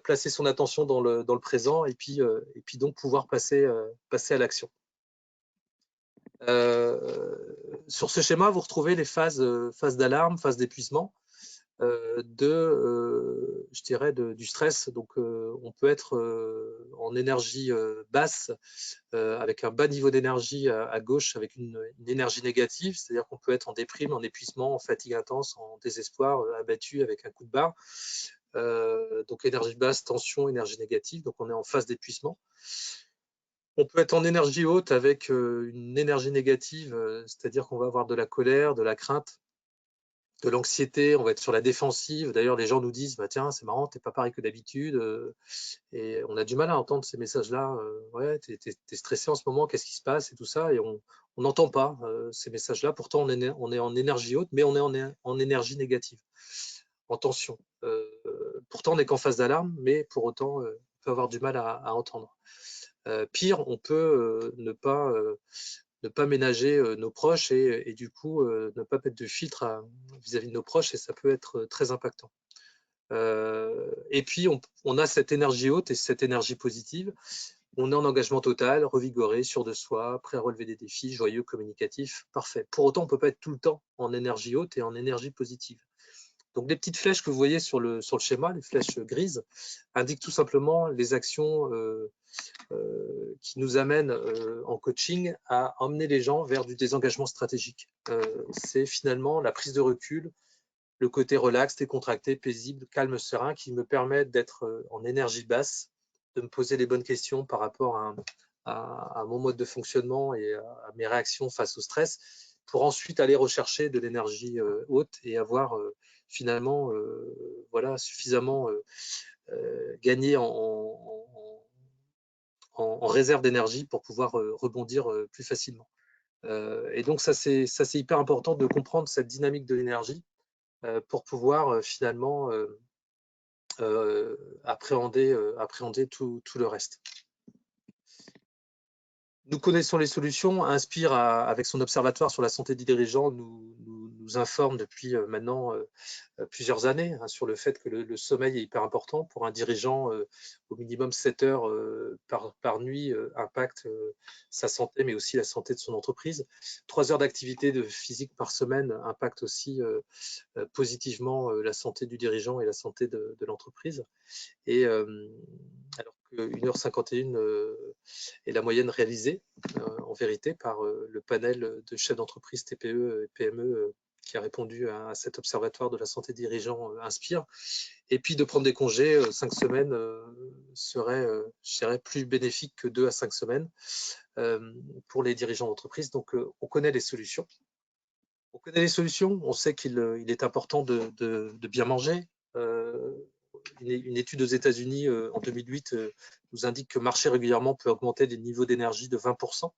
Placer son attention dans le présent et puis donc pouvoir passer à l'action. Sur ce schéma, vous retrouvez les phases d'alarme, phases d'épuisement, je dirais, du stress. Donc, on peut être en énergie basse, avec un bas niveau d'énergie à gauche, avec une énergie négative, c'est-à-dire qu'on peut être en déprime, en épuisement, en fatigue intense, en désespoir, abattu avec un coup de barre. Donc, énergie basse, tension, énergie négative. Donc, on est en phase d'épuisement. On peut être en énergie haute avec une énergie négative, c'est-à-dire qu'on va avoir de la colère, de la crainte, de l'anxiété, on va être sur la défensive. D'ailleurs, les gens nous disent bah, « Tiens, c'est marrant, t'es pas pareil que d'habitude. » Et on a du mal à entendre ces messages-là. Ouais, t'es stressé en ce moment, qu'est-ce qui se passe et tout ça. Et on n'entend pas ces messages-là. Pourtant, on est en énergie haute, mais on est en énergie négative, en tension. Pourtant, on n'est qu'en phase d'alarme, mais pour autant, on peut avoir du mal à entendre. Pire, on peut ne pas ménager nos proches et du coup ne pas mettre de filtre vis-à-vis de nos proches et ça peut être très impactant. Et puis on a cette énergie haute et cette énergie positive. On est en engagement total, revigoré, sûr de soi, prêt à relever des défis, joyeux, communicatif, parfait. Pour autant, on ne peut pas être tout le temps en énergie haute et en énergie positive. Donc, les petites flèches que vous voyez sur le schéma, les flèches grises, indiquent tout simplement les actions qui nous amènent en coaching à emmener les gens vers du désengagement stratégique. C'est finalement la prise de recul, le côté relax, décontracté, paisible, calme, serein, qui me permet d'être en énergie basse, de me poser les bonnes questions par rapport à mon mode de fonctionnement et à mes réactions face au stress, pour ensuite aller rechercher de l'énergie haute et avoir finalement voilà, suffisamment gagné en en réserve d'énergie pour pouvoir rebondir plus facilement. Et donc, ça, c'est hyper important de comprendre cette dynamique de l'énergie pour pouvoir finalement appréhender tout le reste. Nous connaissons les solutions. Inspire, avec son observatoire sur la santé des dirigeants, nous informe depuis maintenant plusieurs années sur le fait que le sommeil est hyper important pour un dirigeant. Au minimum 7 heures par nuit impacte sa santé, mais aussi la santé de son entreprise. 3 heures d'activité physique par semaine impacte aussi positivement la santé du dirigeant et la santé de l'entreprise. Et alors que 1h51 est la moyenne réalisée en vérité par le panel de chefs d'entreprise TPE et PME qui a répondu à cet observatoire de la santé des dirigeants Inspire. Et puis de prendre des congés, 5 semaines serait, je dirais, plus bénéfique que 2 à 5 semaines pour les dirigeants d'entreprise. Donc on connaît les solutions. On connaît les solutions, on sait qu'il est important de bien manger. Une étude aux États-Unis en 2008 nous indique que marcher régulièrement peut augmenter les niveaux d'énergie de 20%.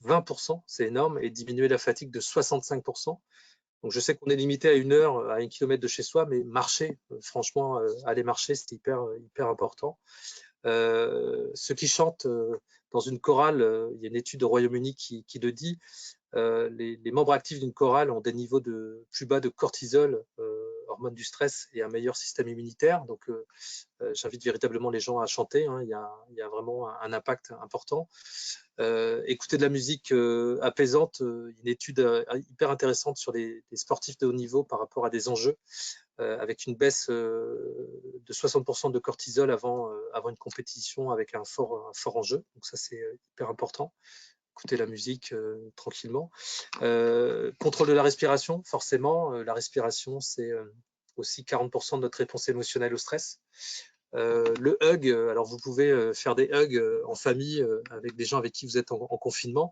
20%, c'est énorme, et diminuer la fatigue de 65%. Donc je sais qu'on est limité à 1 heure, à 1 kilomètre de chez soi, mais marcher, franchement, aller marcher, c'est hyper important. Ceux qui chantent dans une chorale, il y a une étude au Royaume-Uni qui le dit, les membres actifs d'une chorale ont des niveaux plus bas de cortisol, hormone du stress, et un meilleur système immunitaire. Donc, j'invite véritablement les gens à chanter. Il y a vraiment un impact important. Écouter de la musique apaisante, une étude hyper intéressante sur les sportifs de haut niveau par rapport à des enjeux, avec une baisse de 60% de cortisol avant une compétition avec un fort enjeu. Donc ça, c'est hyper important. Écouter la musique tranquillement. Contrôle de la respiration, forcément. La respiration, c'est aussi 40% de notre réponse émotionnelle au stress. Le hug, alors vous pouvez faire des hugs en famille avec des gens avec qui vous êtes en confinement.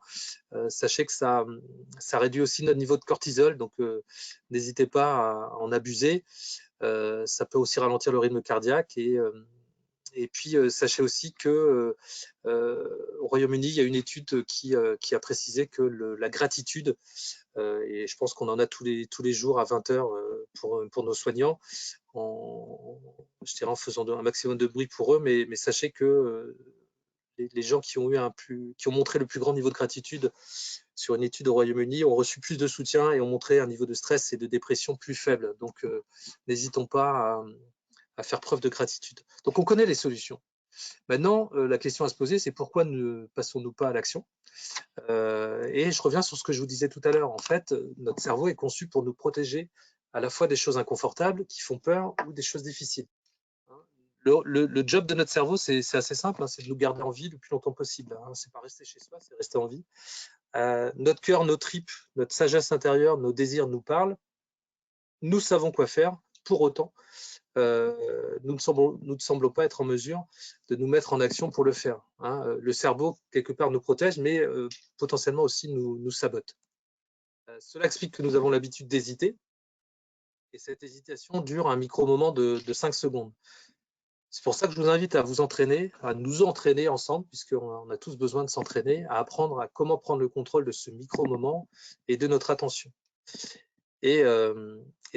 Sachez que ça réduit aussi notre niveau de cortisol, donc n'hésitez pas à en abuser. Ça peut aussi ralentir le rythme cardiaque. Et puis, sachez aussi que au Royaume-Uni, il y a une étude qui a précisé que la gratitude, et je pense qu'on en a tous les jours à 20 heures pour nos soignants, je dirais en faisant un maximum de bruit pour eux, mais sachez que les gens qui ont montré le plus grand niveau de gratitude sur une étude au Royaume-Uni ont reçu plus de soutien et ont montré un niveau de stress et de dépression plus faible. Donc, n'hésitons pas à faire preuve de gratitude. Donc, on connaît les solutions. Maintenant, la question à se poser, c'est pourquoi ne passons-nous pas à l'action? Et je reviens sur ce que je vous disais tout à l'heure. En fait, notre cerveau est conçu pour nous protéger à la fois des choses inconfortables qui font peur ou des choses difficiles. Le job de notre cerveau, c'est assez simple, c'est de nous garder en vie le plus longtemps possible. C'est pas rester chez soi, c'est rester en vie. Notre cœur, nos tripes, notre sagesse intérieure, nos désirs nous parlent. Nous savons quoi faire. Pour autant, nous ne semblons pas être en mesure de nous mettre en action pour le faire. Le cerveau, quelque part, nous protège, mais potentiellement aussi nous sabote. Cela explique que nous avons l'habitude d'hésiter, et cette hésitation dure un micro-moment de 5 secondes. C'est pour ça que je vous invite à vous entraîner, à nous entraîner ensemble, puisqu'on a tous besoin de s'entraîner, à apprendre à comment prendre le contrôle de ce micro-moment et de notre attention. Et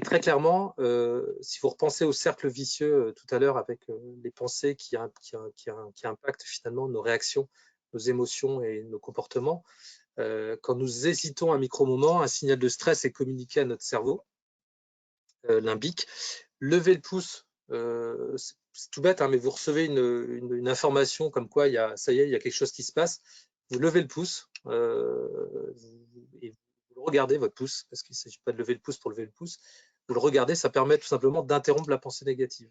très clairement, si vous repensez au cercle vicieux tout à l'heure avec les pensées qui impactent finalement nos réactions, nos émotions et nos comportements, quand nous hésitons un micro-moment, un signal de stress est communiqué à notre cerveau limbique. Levez le pouce, c'est tout bête, mais vous recevez une information comme quoi ça y est, il y a quelque chose qui se passe. Vous levez le pouce et vous regardez votre pouce, parce qu'il ne s'agit pas de lever le pouce pour lever le pouce. Vous le regardez, ça permet tout simplement d'interrompre la pensée négative.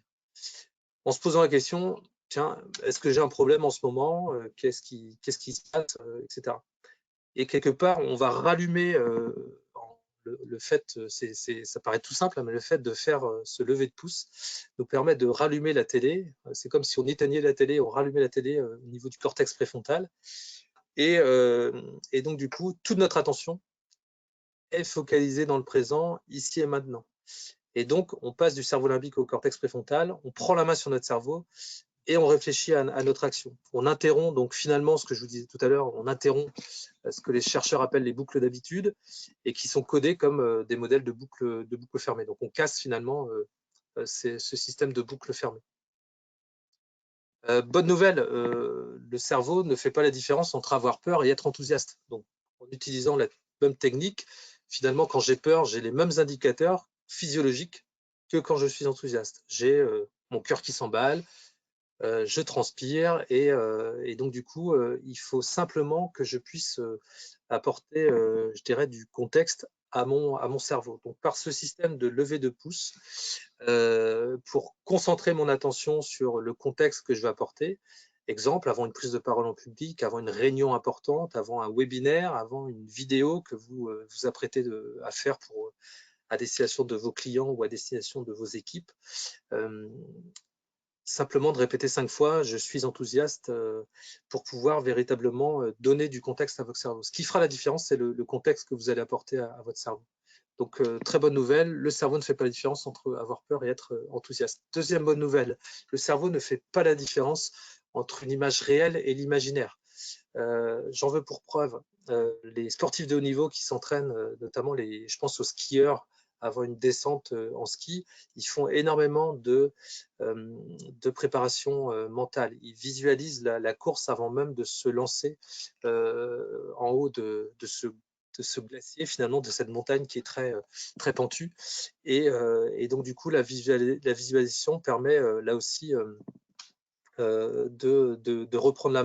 En se posant la question, tiens, est-ce que j'ai un problème en ce moment? Qu'est-ce qui se passe, etc. Et quelque part, on va rallumer le fait, ça paraît tout simple, mais le fait de faire ce lever de pouce nous permet de rallumer la télé. C'est comme si on éteignait la télé, on rallumait la télé au niveau du cortex préfrontal. Et donc, du coup, toute notre attention est focalisée dans le présent, ici et maintenant. Et donc, on passe du cerveau limbique au cortex préfrontal, on prend la main sur notre cerveau et on réfléchit à notre action. On interrompt donc finalement ce que je vous disais tout à l'heure, on interrompt ce que les chercheurs appellent les boucles d'habitude et qui sont codées comme des modèles de boucles fermées. Donc on casse finalement ce système de boucles fermées. Bonne nouvelle, le cerveau ne fait pas la différence entre avoir peur et être enthousiaste. Donc en utilisant la même technique, finalement quand j'ai peur, j'ai les mêmes indicateurs physiologiques que quand je suis enthousiaste. J'ai mon cœur qui s'emballe, je transpire et donc du coup, il faut simplement que je puisse apporter, je dirais, du contexte à mon cerveau. Donc par ce système de levée de pouce, pour concentrer mon attention sur le contexte que je vais apporter, exemple, avant une prise de parole en public, avant une réunion importante, avant un webinaire, avant une vidéo que vous vous apprêtez à faire à destination de vos clients ou à destination de vos équipes, simplement de répéter 5 fois « je suis enthousiaste » pour pouvoir véritablement donner du contexte à votre cerveau. Ce qui fera la différence, c'est le contexte que vous allez apporter à votre cerveau. Donc, très bonne nouvelle, le cerveau ne fait pas la différence entre avoir peur et être enthousiaste. Deuxième bonne nouvelle, le cerveau ne fait pas la différence entre une image réelle et l'imaginaire. J'en veux pour preuve les sportifs de haut niveau qui s'entraînent, notamment je pense aux skieurs avant une descente en ski, ils font énormément de préparation mentale. Ils visualisent la course avant même de se lancer en haut de ce glacier, finalement, de cette montagne qui est très, très pentue. Et donc, du coup, la visualisation permet là aussi de reprendre la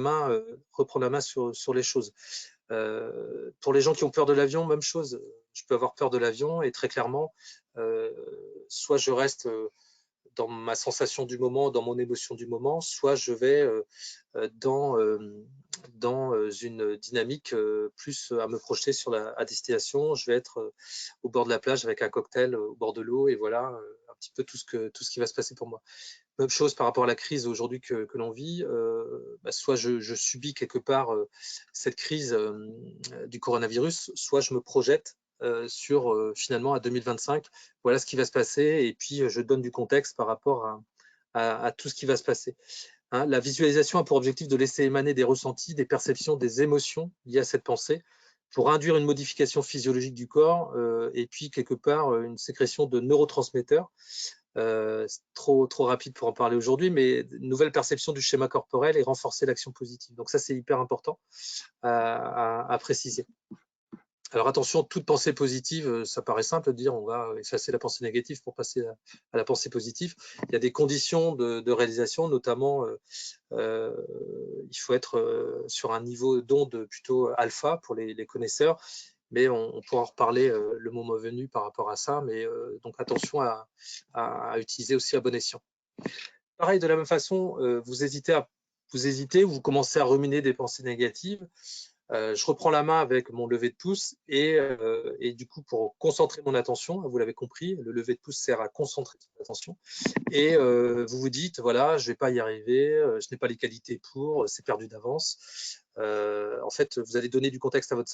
main sur les choses. Pour les gens qui ont peur de l'avion, même chose. Je peux avoir peur de l'avion et très clairement, soit je reste dans ma sensation du moment, dans mon émotion du moment, soit je vais dans une dynamique plus à me projeter à destination. Je vais être au bord de la plage avec un cocktail au bord de l'eau et voilà un petit peu tout ce qui va se passer pour moi. Même chose par rapport à la crise aujourd'hui que l'on vit, soit je subis quelque part cette crise du coronavirus, soit je me projette sur finalement à 2025, voilà ce qui va se passer et puis je donne du contexte par rapport à tout ce qui va se passer. Hein, la visualisation a pour objectif de laisser émaner des ressentis, des perceptions, des émotions liées à cette pensée pour induire une modification physiologique du corps et puis quelque part une sécrétion de neurotransmetteurs. C'est trop rapide pour en parler aujourd'hui, mais une nouvelle perception du schéma corporel et renforcer l'action positive. Donc ça, c'est hyper important à préciser. Alors attention, toute pensée positive, ça paraît simple de dire on va effacer la pensée négative pour passer à la pensée positive. Il y a des conditions de réalisation, notamment il faut être sur un niveau d'onde plutôt alpha pour les connaisseurs, mais on pourra en reparler le moment venu par rapport à ça, mais donc attention à utiliser aussi à bon escient. Pareil, de la même façon, vous hésitez ou vous commencez à ruminer des pensées négatives. Je reprends la main avec mon lever de pouce et du coup, pour concentrer mon attention, vous l'avez compris, le lever de pouce sert à concentrer son attention et vous vous dites, voilà, je ne vais pas y arriver, je n'ai pas les qualités pour, c'est perdu d'avance. En fait, vous allez donner du contexte à votre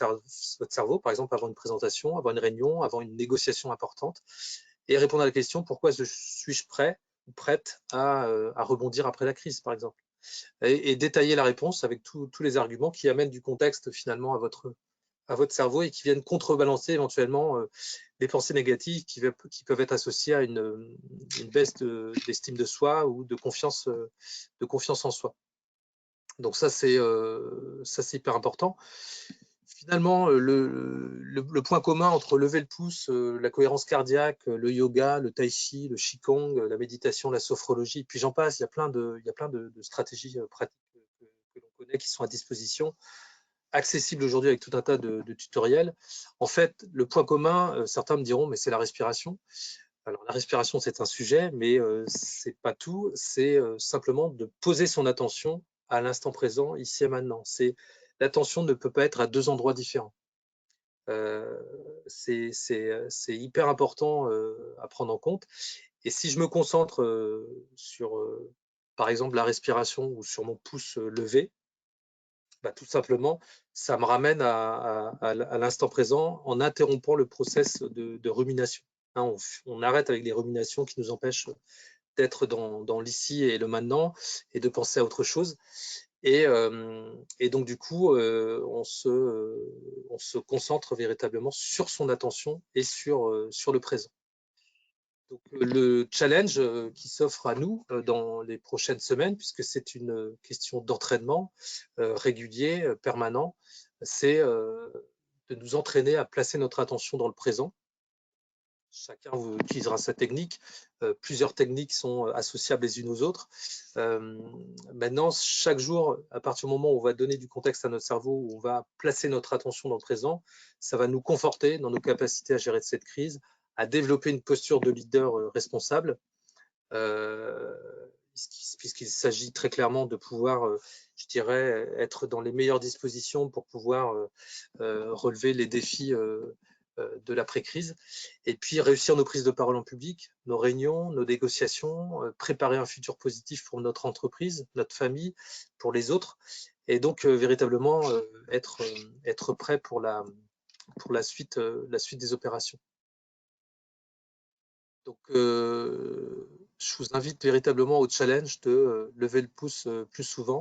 cerveau, par exemple avant une présentation, avant une réunion, avant une négociation importante et répondre à la question, pourquoi suis-je prêt ou prête à rebondir après la crise, par exemple. Et détailler la réponse avec tous les arguments qui amènent du contexte finalement à votre cerveau et qui viennent contrebalancer éventuellement les pensées négatives qui peuvent être associées à une baisse d'estime de soi ou de confiance en soi. Donc ça, c'est hyper important. Finalement, le point commun entre lever le pouce, la cohérence cardiaque, le yoga, le tai chi, le qigong, la méditation, la sophrologie, puis j'en passe, il y a plein de stratégies pratiques que l'on connaît qui sont à disposition, accessibles aujourd'hui avec tout un tas de tutoriels. En fait, le point commun, certains me diront, mais c'est la respiration. Alors la respiration, c'est un sujet, mais c'est pas tout, c'est simplement de poser son attention à l'instant présent, ici et maintenant. L'attention ne peut pas être à deux endroits différents. C'est hyper important à prendre en compte. Et si je me concentre sur, par exemple, la respiration ou sur mon pouce levé, tout simplement, ça me ramène à l'instant présent en interrompant le process de rumination. Hein, on arrête avec les ruminations qui nous empêchent d'être dans l'ici et le maintenant et de penser à autre chose. Et donc, du coup, on se concentre véritablement sur son attention et sur le présent. Donc, le challenge qui s'offre à nous dans les prochaines semaines, puisque c'est une question d'entraînement régulier, permanent, c'est de nous entraîner à placer notre attention dans le présent. Chacun utilisera sa technique. Plusieurs techniques sont associables les unes aux autres. Maintenant, chaque jour, à partir du moment où on va donner du contexte à notre cerveau, où on va placer notre attention dans le présent, ça va nous conforter dans nos capacités à gérer cette crise, à développer une posture de leader responsable, puisqu'il s'agit très clairement de pouvoir, je dirais, être dans les meilleures dispositions pour pouvoir relever les défis de l'après-crise, et puis réussir nos prises de parole en public, nos réunions, nos négociations, préparer un futur positif pour notre entreprise, notre famille, pour les autres, et donc véritablement être prêt pour la suite des opérations. Donc, je vous invite véritablement au challenge de lever le pouce plus souvent,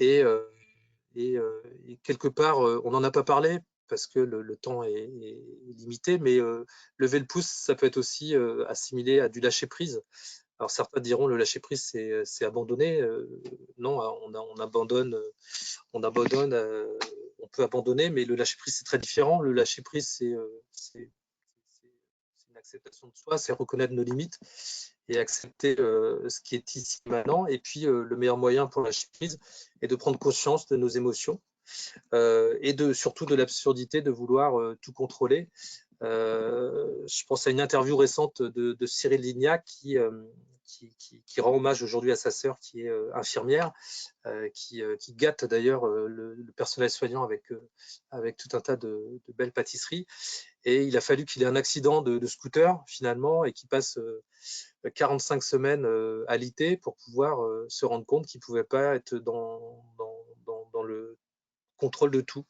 et quelque part, on n'en a pas parlé parce que le temps est limité, mais lever le pouce, ça peut être aussi assimilé à du lâcher-prise. Alors certains diront le lâcher-prise, c'est abandonner. Non, on abandonne, on peut abandonner, mais le lâcher-prise, c'est très différent. Le lâcher-prise, c'est une acceptation de soi, c'est reconnaître nos limites et accepter ce qui est ici maintenant. Et puis, le meilleur moyen pour lâcher prise est de prendre conscience de nos émotions et surtout de l'absurdité de vouloir tout contrôler. Je pense à une interview récente de Cyril Lignac qui rend hommage aujourd'hui à sa sœur qui est infirmière, qui gâte d'ailleurs le personnel soignant avec tout un tas de belles pâtisseries. Et il a fallu qu'il ait un accident de scooter finalement et qu'il passe 45 semaines alité pour pouvoir se rendre compte qu'il ne pouvait pas être dans le contrôle de tout.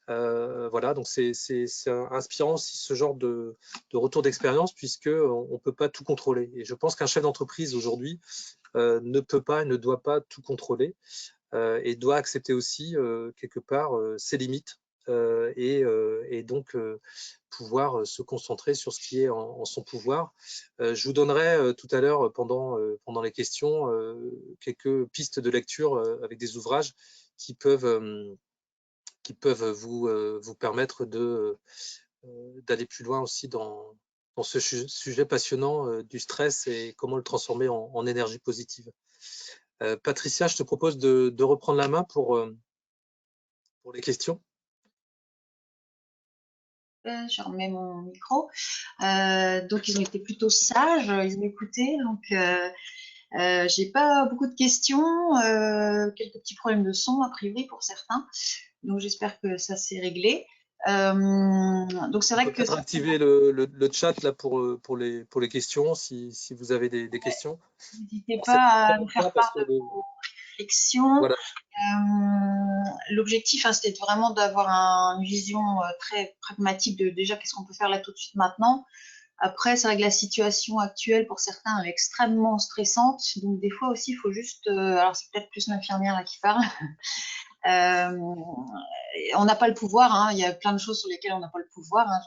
Voilà, donc c'est inspirant aussi ce genre de retour d'expérience, puisqu'on ne peut pas tout contrôler. Et je pense qu'un chef d'entreprise aujourd'hui ne peut pas et ne doit pas tout contrôler et doit accepter aussi quelque part ses limites et donc pouvoir se concentrer sur ce qui est en son pouvoir. Je vous donnerai tout à l'heure pendant les questions quelques pistes de lecture avec des ouvrages qui peuvent vous permettre d'aller plus loin aussi dans ce sujet passionnant du stress et comment le transformer en énergie positive. Patricia, je te propose de reprendre la main pour les questions. Je remets mon micro. Donc, ils ont été plutôt sages, ils ont écouté. Donc, j'ai pas beaucoup de questions, quelques petits problèmes de son a priori pour certains. Donc, j'espère que ça s'est réglé. Donc, c'est vrai que peut-être activer le chat là pour les questions si vous avez des questions. N'hésitez pas à nous faire part de vos réflexions. Voilà. L'objectif, c'était vraiment d'avoir une vision très pragmatique de déjà qu'est-ce qu'on peut faire là tout de suite maintenant. Après, c'est vrai que la situation actuelle pour certains est extrêmement stressante. Donc des fois aussi, il faut juste, alors c'est peut-être plus l'infirmière là qui parle. On n'a pas le pouvoir, hein. Il y a plein de choses sur lesquelles on n'a pas le pouvoir, hein.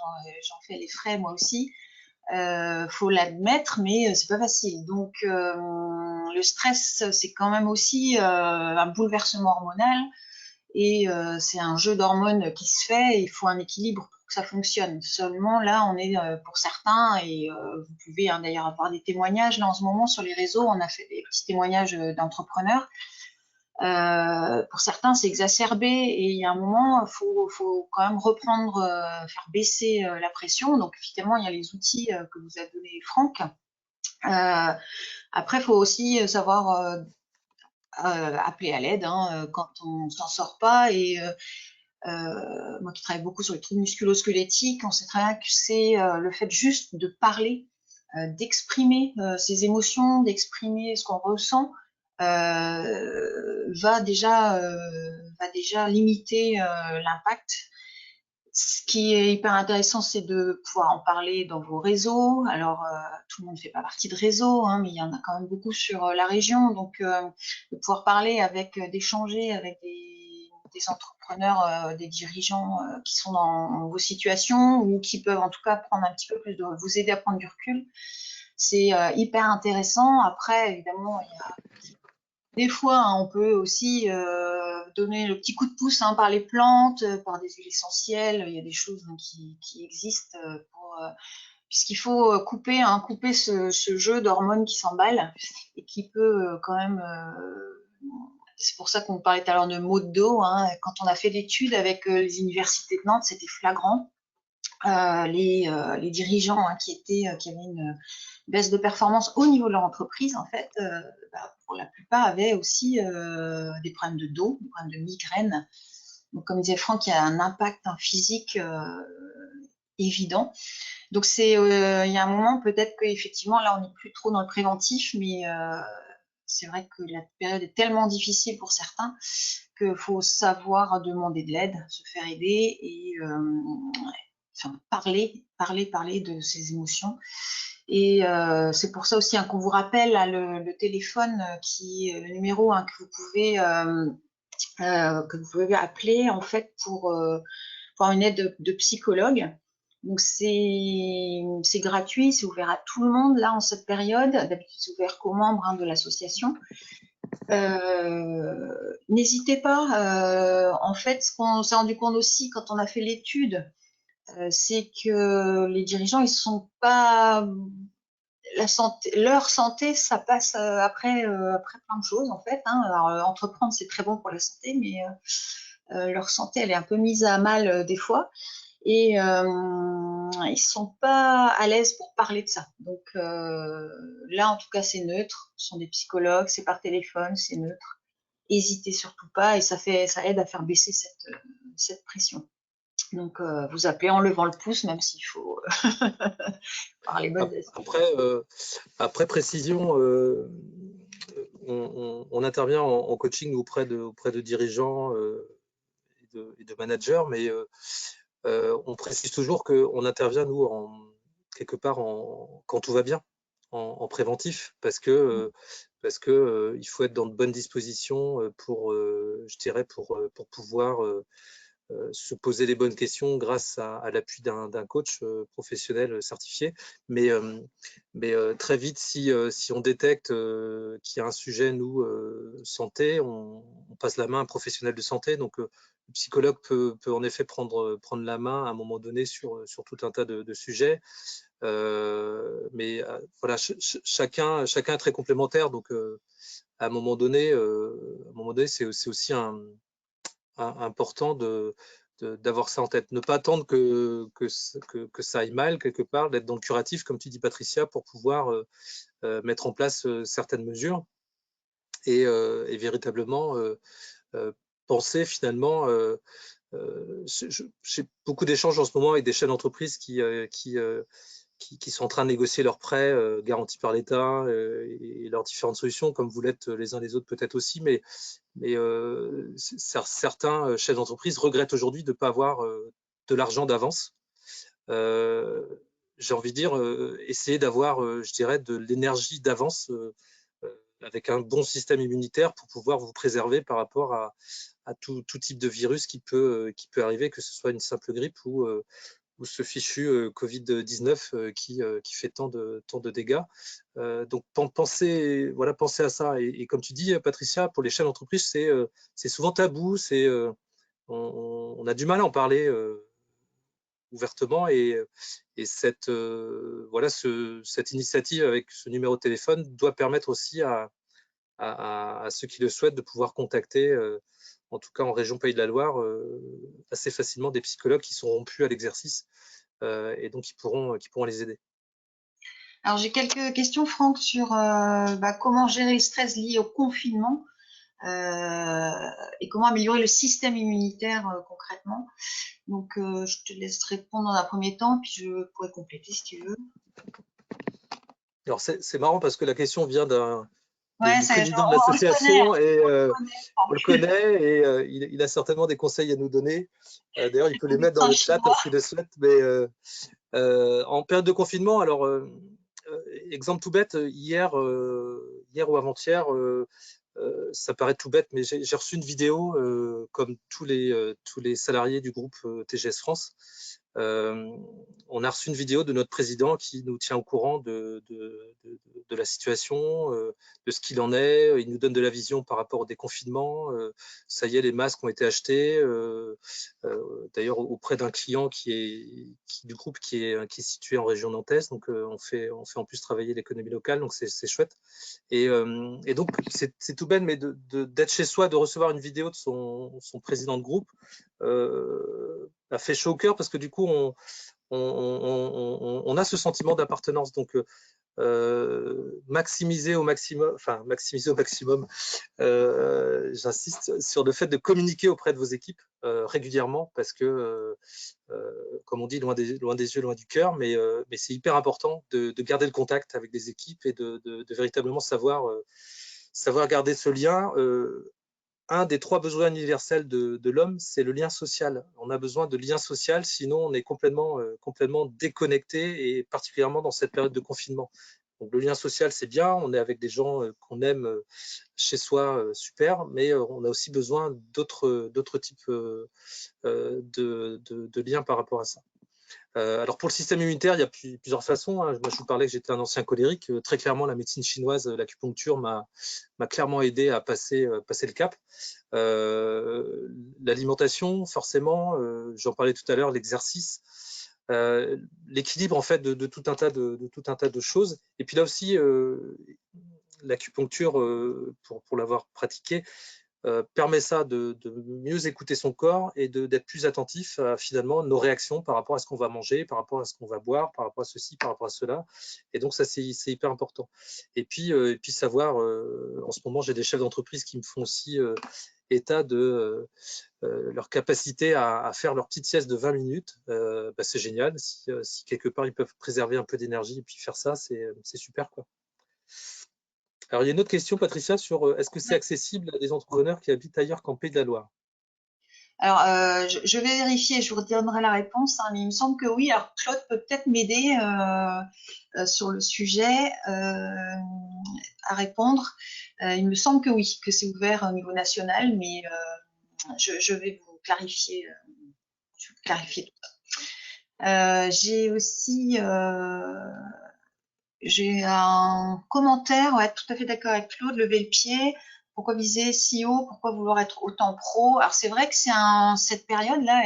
J'en fais les frais moi aussi. Faut l'admettre, mais c'est pas facile. Donc le stress, c'est quand même aussi un bouleversement hormonal et c'est un jeu d'hormones qui se fait. Et il faut un équilibre pour que ça fonctionne. Seulement là, on est pour certains et vous pouvez d'ailleurs avoir des témoignages là en ce moment sur les réseaux. On a fait des petits témoignages d'entrepreneurs. Pour certains, c'est exacerbé et il y a un moment, il faut quand même reprendre, faire baisser la pression. Donc, évidemment, il y a les outils que vous a donné Franck. Après, il faut aussi savoir appeler à l'aide quand on s'en sort pas. Et moi qui travaille beaucoup sur les troubles musculo-squelettiques, on sait très bien que c'est le fait juste de parler, d'exprimer ses émotions, d'exprimer ce qu'on ressent. Va déjà limiter l'impact. Ce qui est hyper intéressant, c'est de pouvoir en parler dans vos réseaux. Alors, tout le monde ne fait pas partie de réseau, hein, mais il y en a quand même beaucoup sur la région. Donc, de pouvoir parler avec, d'échanger avec des entrepreneurs, des dirigeants qui sont dans vos situations ou qui peuvent en tout cas prendre un petit peu plus de, vous aider à prendre du recul, c'est hyper intéressant. Après, évidemment, il y a des fois, hein, on peut aussi donner le petit coup de pouce, hein, par les plantes, par des huiles essentielles. Il y a des choses, hein, qui existent puisqu'il faut couper ce jeu d'hormones qui s'emballe et qui peut quand même. C'est pour ça qu'on parlait tout à l'heure de maux de dos, hein. Quand on a fait l'étude avec les universités de Nantes, c'était flagrant. Les dirigeants, hein, qui avaient une baisse de performance au niveau de leur entreprise, en fait, pour la plupart avaient aussi des problèmes de dos, des problèmes de migraine. Donc, comme disait Franck, il y a un impact, hein, physique évident. Donc, il y a un moment, peut-être qu'effectivement, là, on n'est plus trop dans le préventif, mais c'est vrai que la période est tellement difficile pour certains qu'il faut savoir demander de l'aide, se faire aider et enfin, parler de ses émotions. Et c'est pour ça aussi, hein, qu'on vous rappelle là, le téléphone le numéro, hein, que vous pouvez appeler en fait pour une aide de psychologue. Donc c'est gratuit, c'est ouvert à tout le monde là en cette période. D'habitude c'est ouvert qu'aux membres, hein, de l'association. N'hésitez pas. En fait, ce qu'on s'est rendu compte aussi quand on a fait l'étude, c'est que les dirigeants, ils sont pas, leur santé, ça passe après plein de choses en fait, hein. Alors entreprendre, c'est très bon pour la santé, mais leur santé, elle est un peu mise à mal des fois, et ils sont pas à l'aise pour parler de ça. Donc là, en tout cas, c'est neutre. Ce sont des psychologues, c'est par téléphone, c'est neutre. Hésitez surtout pas, et ça aide à faire baisser cette pression. Donc, vous appelez en levant le pouce, même s'il faut parler bonnes astuces. Après précision, on intervient en coaching auprès de dirigeants et de managers, mais on précise toujours qu'on intervient, nous, quelque part quand tout va bien, en préventif, parce que il faut être dans de bonnes dispositions je dirais, pour pouvoir se poser les bonnes questions grâce à l'appui d'un coach professionnel certifié. Mais très vite, si on détecte qu'il y a un sujet, nous, santé, on passe la main à un professionnel de santé. Donc, le psychologue peut en effet prendre la main à un moment donné sur tout un tas de sujets. Mais voilà, chacun est très complémentaire. Donc, à un moment donné, c'est aussi important d'avoir ça en tête. Ne pas attendre que ça aille mal quelque part, d'être dans le curatif, comme tu dis Patricia, pour pouvoir mettre en place certaines mesures et véritablement penser finalement. J'ai beaucoup d'échanges en ce moment avec des chefs d'entreprise qui sont en train de négocier leurs prêts garantis par l'État et leurs différentes solutions, comme vous l'êtes les uns les autres peut-être aussi, mais certains chefs d'entreprise regrettent aujourd'hui de ne pas avoir de l'argent d'avance. J'ai envie de dire, essayer d'avoir, je dirais, de l'énergie d'avance avec un bon système immunitaire pour pouvoir vous préserver par rapport à tout type de virus qui peut arriver, que ce soit une simple grippe ou ce fichu Covid-19 qui fait tant de dégâts. Donc pensez à ça. Et comme tu dis, Patricia, pour les chefs d'entreprise, c'est souvent tabou, on a du mal à en parler ouvertement, et cette initiative avec ce numéro de téléphone doit permettre aussi à ceux qui le souhaitent de pouvoir contacter, en tout cas en région Pays de la Loire, assez facilement des psychologues qui sont rompus à l'exercice et donc qui pourront les aider. Alors, j'ai quelques questions, Franck, sur comment gérer le stress lié au confinement et comment améliorer le système immunitaire concrètement. Donc, je te laisse répondre dans un premier temps, puis je pourrais compléter si tu veux. Alors, c'est marrant parce que la question vient Ouais, du président de on le connaît, l'association et on le Franck. connaît et il a certainement des conseils à nous donner. D'ailleurs, il peut les mettre dans le chat Chinois. s'il le souhaite. Mais en période de confinement, alors exemple tout bête, hier ou avant-hier, ça paraît tout bête, mais j'ai reçu une vidéo, comme tous les salariés du groupe TGS France. On a reçu une vidéo de notre président qui nous tient au courant de la situation, de ce qu'il en est. Il nous donne de la vision par rapport au déconfinement. Ça y est, les masques ont été achetés. D'ailleurs, auprès d'un client du groupe qui est situé en région nantaise. Donc, on fait en plus travailler l'économie locale. Donc, c'est chouette. Et donc, c'est tout bête, mais d'être chez soi, de recevoir une vidéo de son président de groupe, a fait chaud au cœur parce que du coup, on a ce sentiment d'appartenance. Donc, maximiser au maximum, j'insiste sur le fait de communiquer auprès de vos équipes régulièrement parce que, comme on dit, loin des yeux, loin du cœur, mais c'est hyper important de garder le contact avec des équipes et de véritablement savoir garder ce lien. Un des 3 besoins universels de l'homme, c'est le lien social. On a besoin de lien social, sinon on est complètement déconnecté, et particulièrement dans cette période de confinement. Donc le lien social, c'est bien, on est avec des gens qu'on aime chez soi, super, mais on a aussi besoin d'autres types de liens par rapport à ça. Alors pour le système immunitaire, il y a plusieurs façons. Moi, je vous parlais que j'étais un ancien colérique. Très clairement, la médecine chinoise, l'acupuncture m'a clairement aidé à passer le cap. L'alimentation, forcément, j'en parlais tout à l'heure, l'exercice, l'équilibre en fait de tout un tas de choses. Et puis là aussi, l'acupuncture, pour l'avoir pratiqué, permet ça de mieux écouter son corps et d'être plus attentif à finalement nos réactions par rapport à ce qu'on va manger, par rapport à ce qu'on va boire, par rapport à ceci, par rapport à cela. Et donc ça, c'est hyper important. Et puis savoir, en ce moment, j'ai des chefs d'entreprise qui me font aussi état de leur capacité à faire leur petite sieste de 20 minutes. C'est génial. Si quelque part, ils peuvent préserver un peu d'énergie et puis faire ça, c'est super, quoi. Alors, il y a une autre question, Patricia, sur est-ce que c'est accessible à des entrepreneurs qui habitent ailleurs qu'en Pays de la Loire? Alors, je vais vérifier, je vous redonnerai la réponse, hein, mais il me semble que oui. Alors, Claude peut peut-être m'aider sur le sujet à répondre. Il me semble que oui, que c'est ouvert au niveau national, mais je vais vous clarifier, tout ça. J'ai aussi j'ai un commentaire, ouais, tout à fait d'accord avec Claude, lever le pied. Pourquoi viser si haut? Pourquoi vouloir être autant pro? Alors c'est vrai que cette période-là,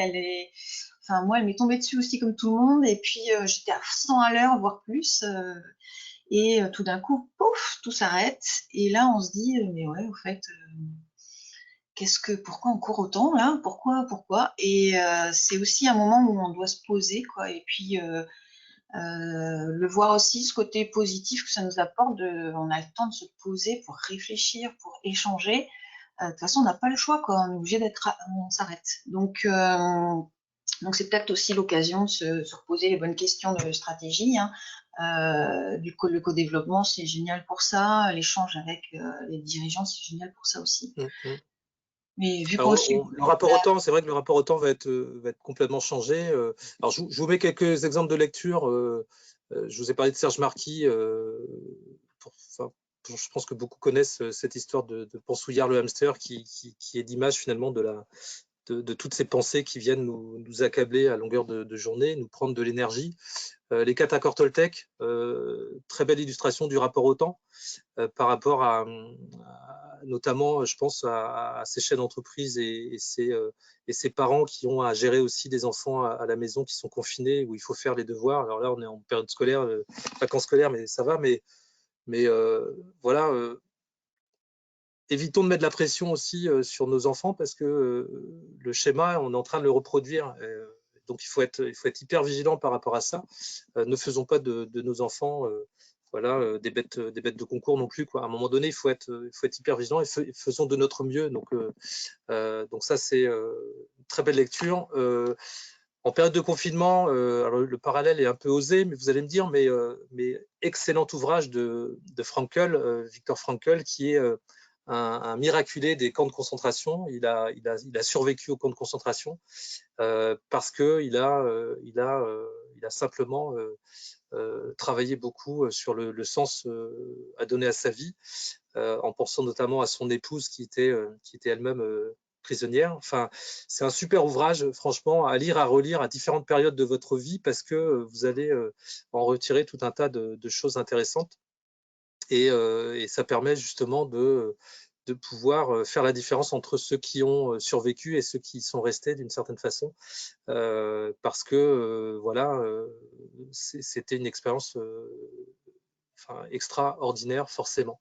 enfin moi, elle m'est tombée dessus aussi comme tout le monde. Et puis j'étais à 100 à l'heure, voire plus. Et tout d'un coup, pouf, tout s'arrête. Et là, on se dit, mais ouais, au fait, pourquoi on court autant là? Pourquoi? Et c'est aussi un moment où on doit se poser, quoi. Et puis le voir aussi, ce côté positif que ça nous apporte, on a le temps de se poser pour réfléchir, pour échanger. De toute façon, on n'a pas le choix, quoi. On est obligé on s'arrête. Donc c'est peut-être aussi l'occasion de se reposer les bonnes questions de stratégie, hein. Le co-développement, c'est génial pour ça. L'échange avec les dirigeants, c'est génial pour ça aussi. Mais vu qu'on le rapport au temps, c'est vrai que le rapport au temps va être complètement changé. Alors, je vous mets quelques exemples de lecture. Je vous ai parlé de Serge Marquis. Je pense que beaucoup connaissent cette histoire de Ponsouillard le hamster, qui est l'image finalement de toutes ces pensées qui viennent nous accabler à longueur de journée, nous prendre de l'énergie. Les 4 accords Toltec, très belle illustration du rapport au temps par rapport à notamment, je pense, à ces chefs d'entreprise et ces parents qui ont à gérer aussi des enfants à la maison qui sont confinés, où il faut faire les devoirs. Alors là, on est en période scolaire, vacances scolaires, mais ça va. Mais voilà, évitons de mettre de la pression aussi sur nos enfants parce que le schéma, on est en train de le reproduire. Donc, il faut être hyper vigilant par rapport à ça. Ne faisons pas de nos enfants voilà, des bêtes de concours non plus, quoi. À un moment donné, il faut être hyper vigilant et faisons de notre mieux. Donc ça, c'est une très belle lecture. En période de confinement, alors le parallèle est un peu osé, mais vous allez me dire, mais excellent ouvrage de Frankl, Viktor Frankl, qui est un miraculé des camps de concentration. Il a survécu aux camps de concentration parce qu'il a simplement travaillé beaucoup sur le sens à donner à sa vie, en pensant notamment à son épouse qui était elle-même prisonnière. Enfin, c'est un super ouvrage, franchement, à lire, à relire à différentes périodes de votre vie, parce que vous allez en retirer tout un tas de choses intéressantes. Et ça permet justement de pouvoir faire la différence entre ceux qui ont survécu et ceux qui sont restés d'une certaine façon, parce que voilà, c'était une expérience extraordinaire, forcément.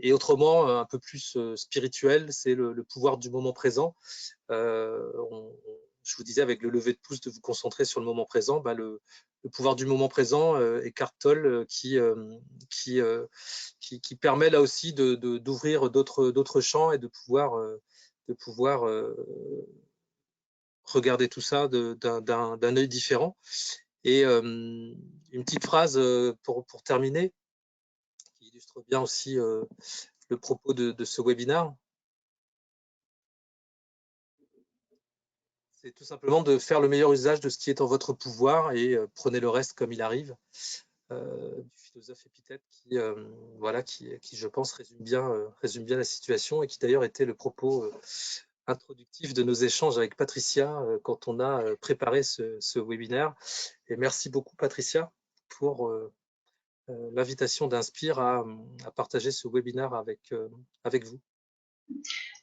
Et autrement, un peu plus spirituel, c'est le pouvoir du moment présent. Je vous disais, avec le lever de pouce, de vous concentrer sur le moment présent, le pouvoir du moment présent, Eckhart Tolle, qui permet là aussi d'ouvrir d'autres champs et de pouvoir regarder tout ça d'un œil différent. Et une petite phrase pour terminer, qui illustre bien aussi le propos de ce webinaire. C'est tout simplement de faire le meilleur usage de ce qui est en votre pouvoir et prenez le reste comme il arrive, du philosophe Épithète qui, voilà, qui, je pense, résume bien la situation, et qui d'ailleurs était le propos introductif de nos échanges avec Patricia quand on a préparé ce webinaire. Et merci beaucoup, Patricia, pour l'invitation d'Inspire à partager ce webinaire avec vous.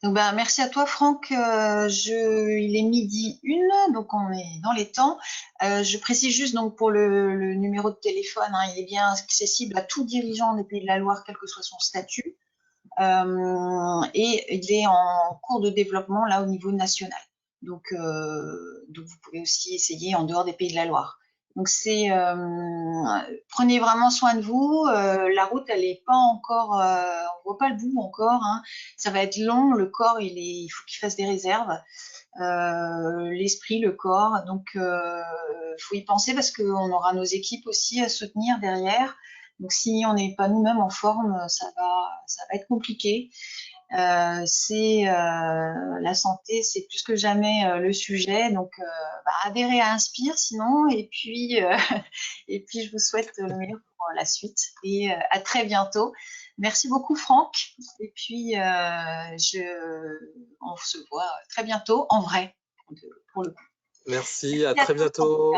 Donc, merci à toi, Franck. Il est 12h01, donc on est dans les temps. Je précise juste donc pour le numéro de téléphone, hein, il est bien accessible à tout dirigeant des Pays de la Loire, quel que soit son statut. Et il est en cours de développement là au niveau national. Donc vous pouvez aussi essayer en dehors des Pays de la Loire. Donc prenez vraiment soin de vous. La route, elle est pas encore, on voit pas le bout encore. Hein. Ça va être long. Le corps, il faut qu'il fasse des réserves. L'esprit, le corps. Donc, faut y penser parce qu'on aura nos équipes aussi à soutenir derrière. Donc, si on n'est pas nous-mêmes en forme, ça va être compliqué. La santé, c'est plus que jamais le sujet. Donc, adhérez à Inspire sinon. Et puis, je vous souhaite le meilleur pour la suite. Et à très bientôt. Merci beaucoup, Franck. Et puis, on se voit très bientôt en vrai. Pour le coup. Merci, à très bientôt.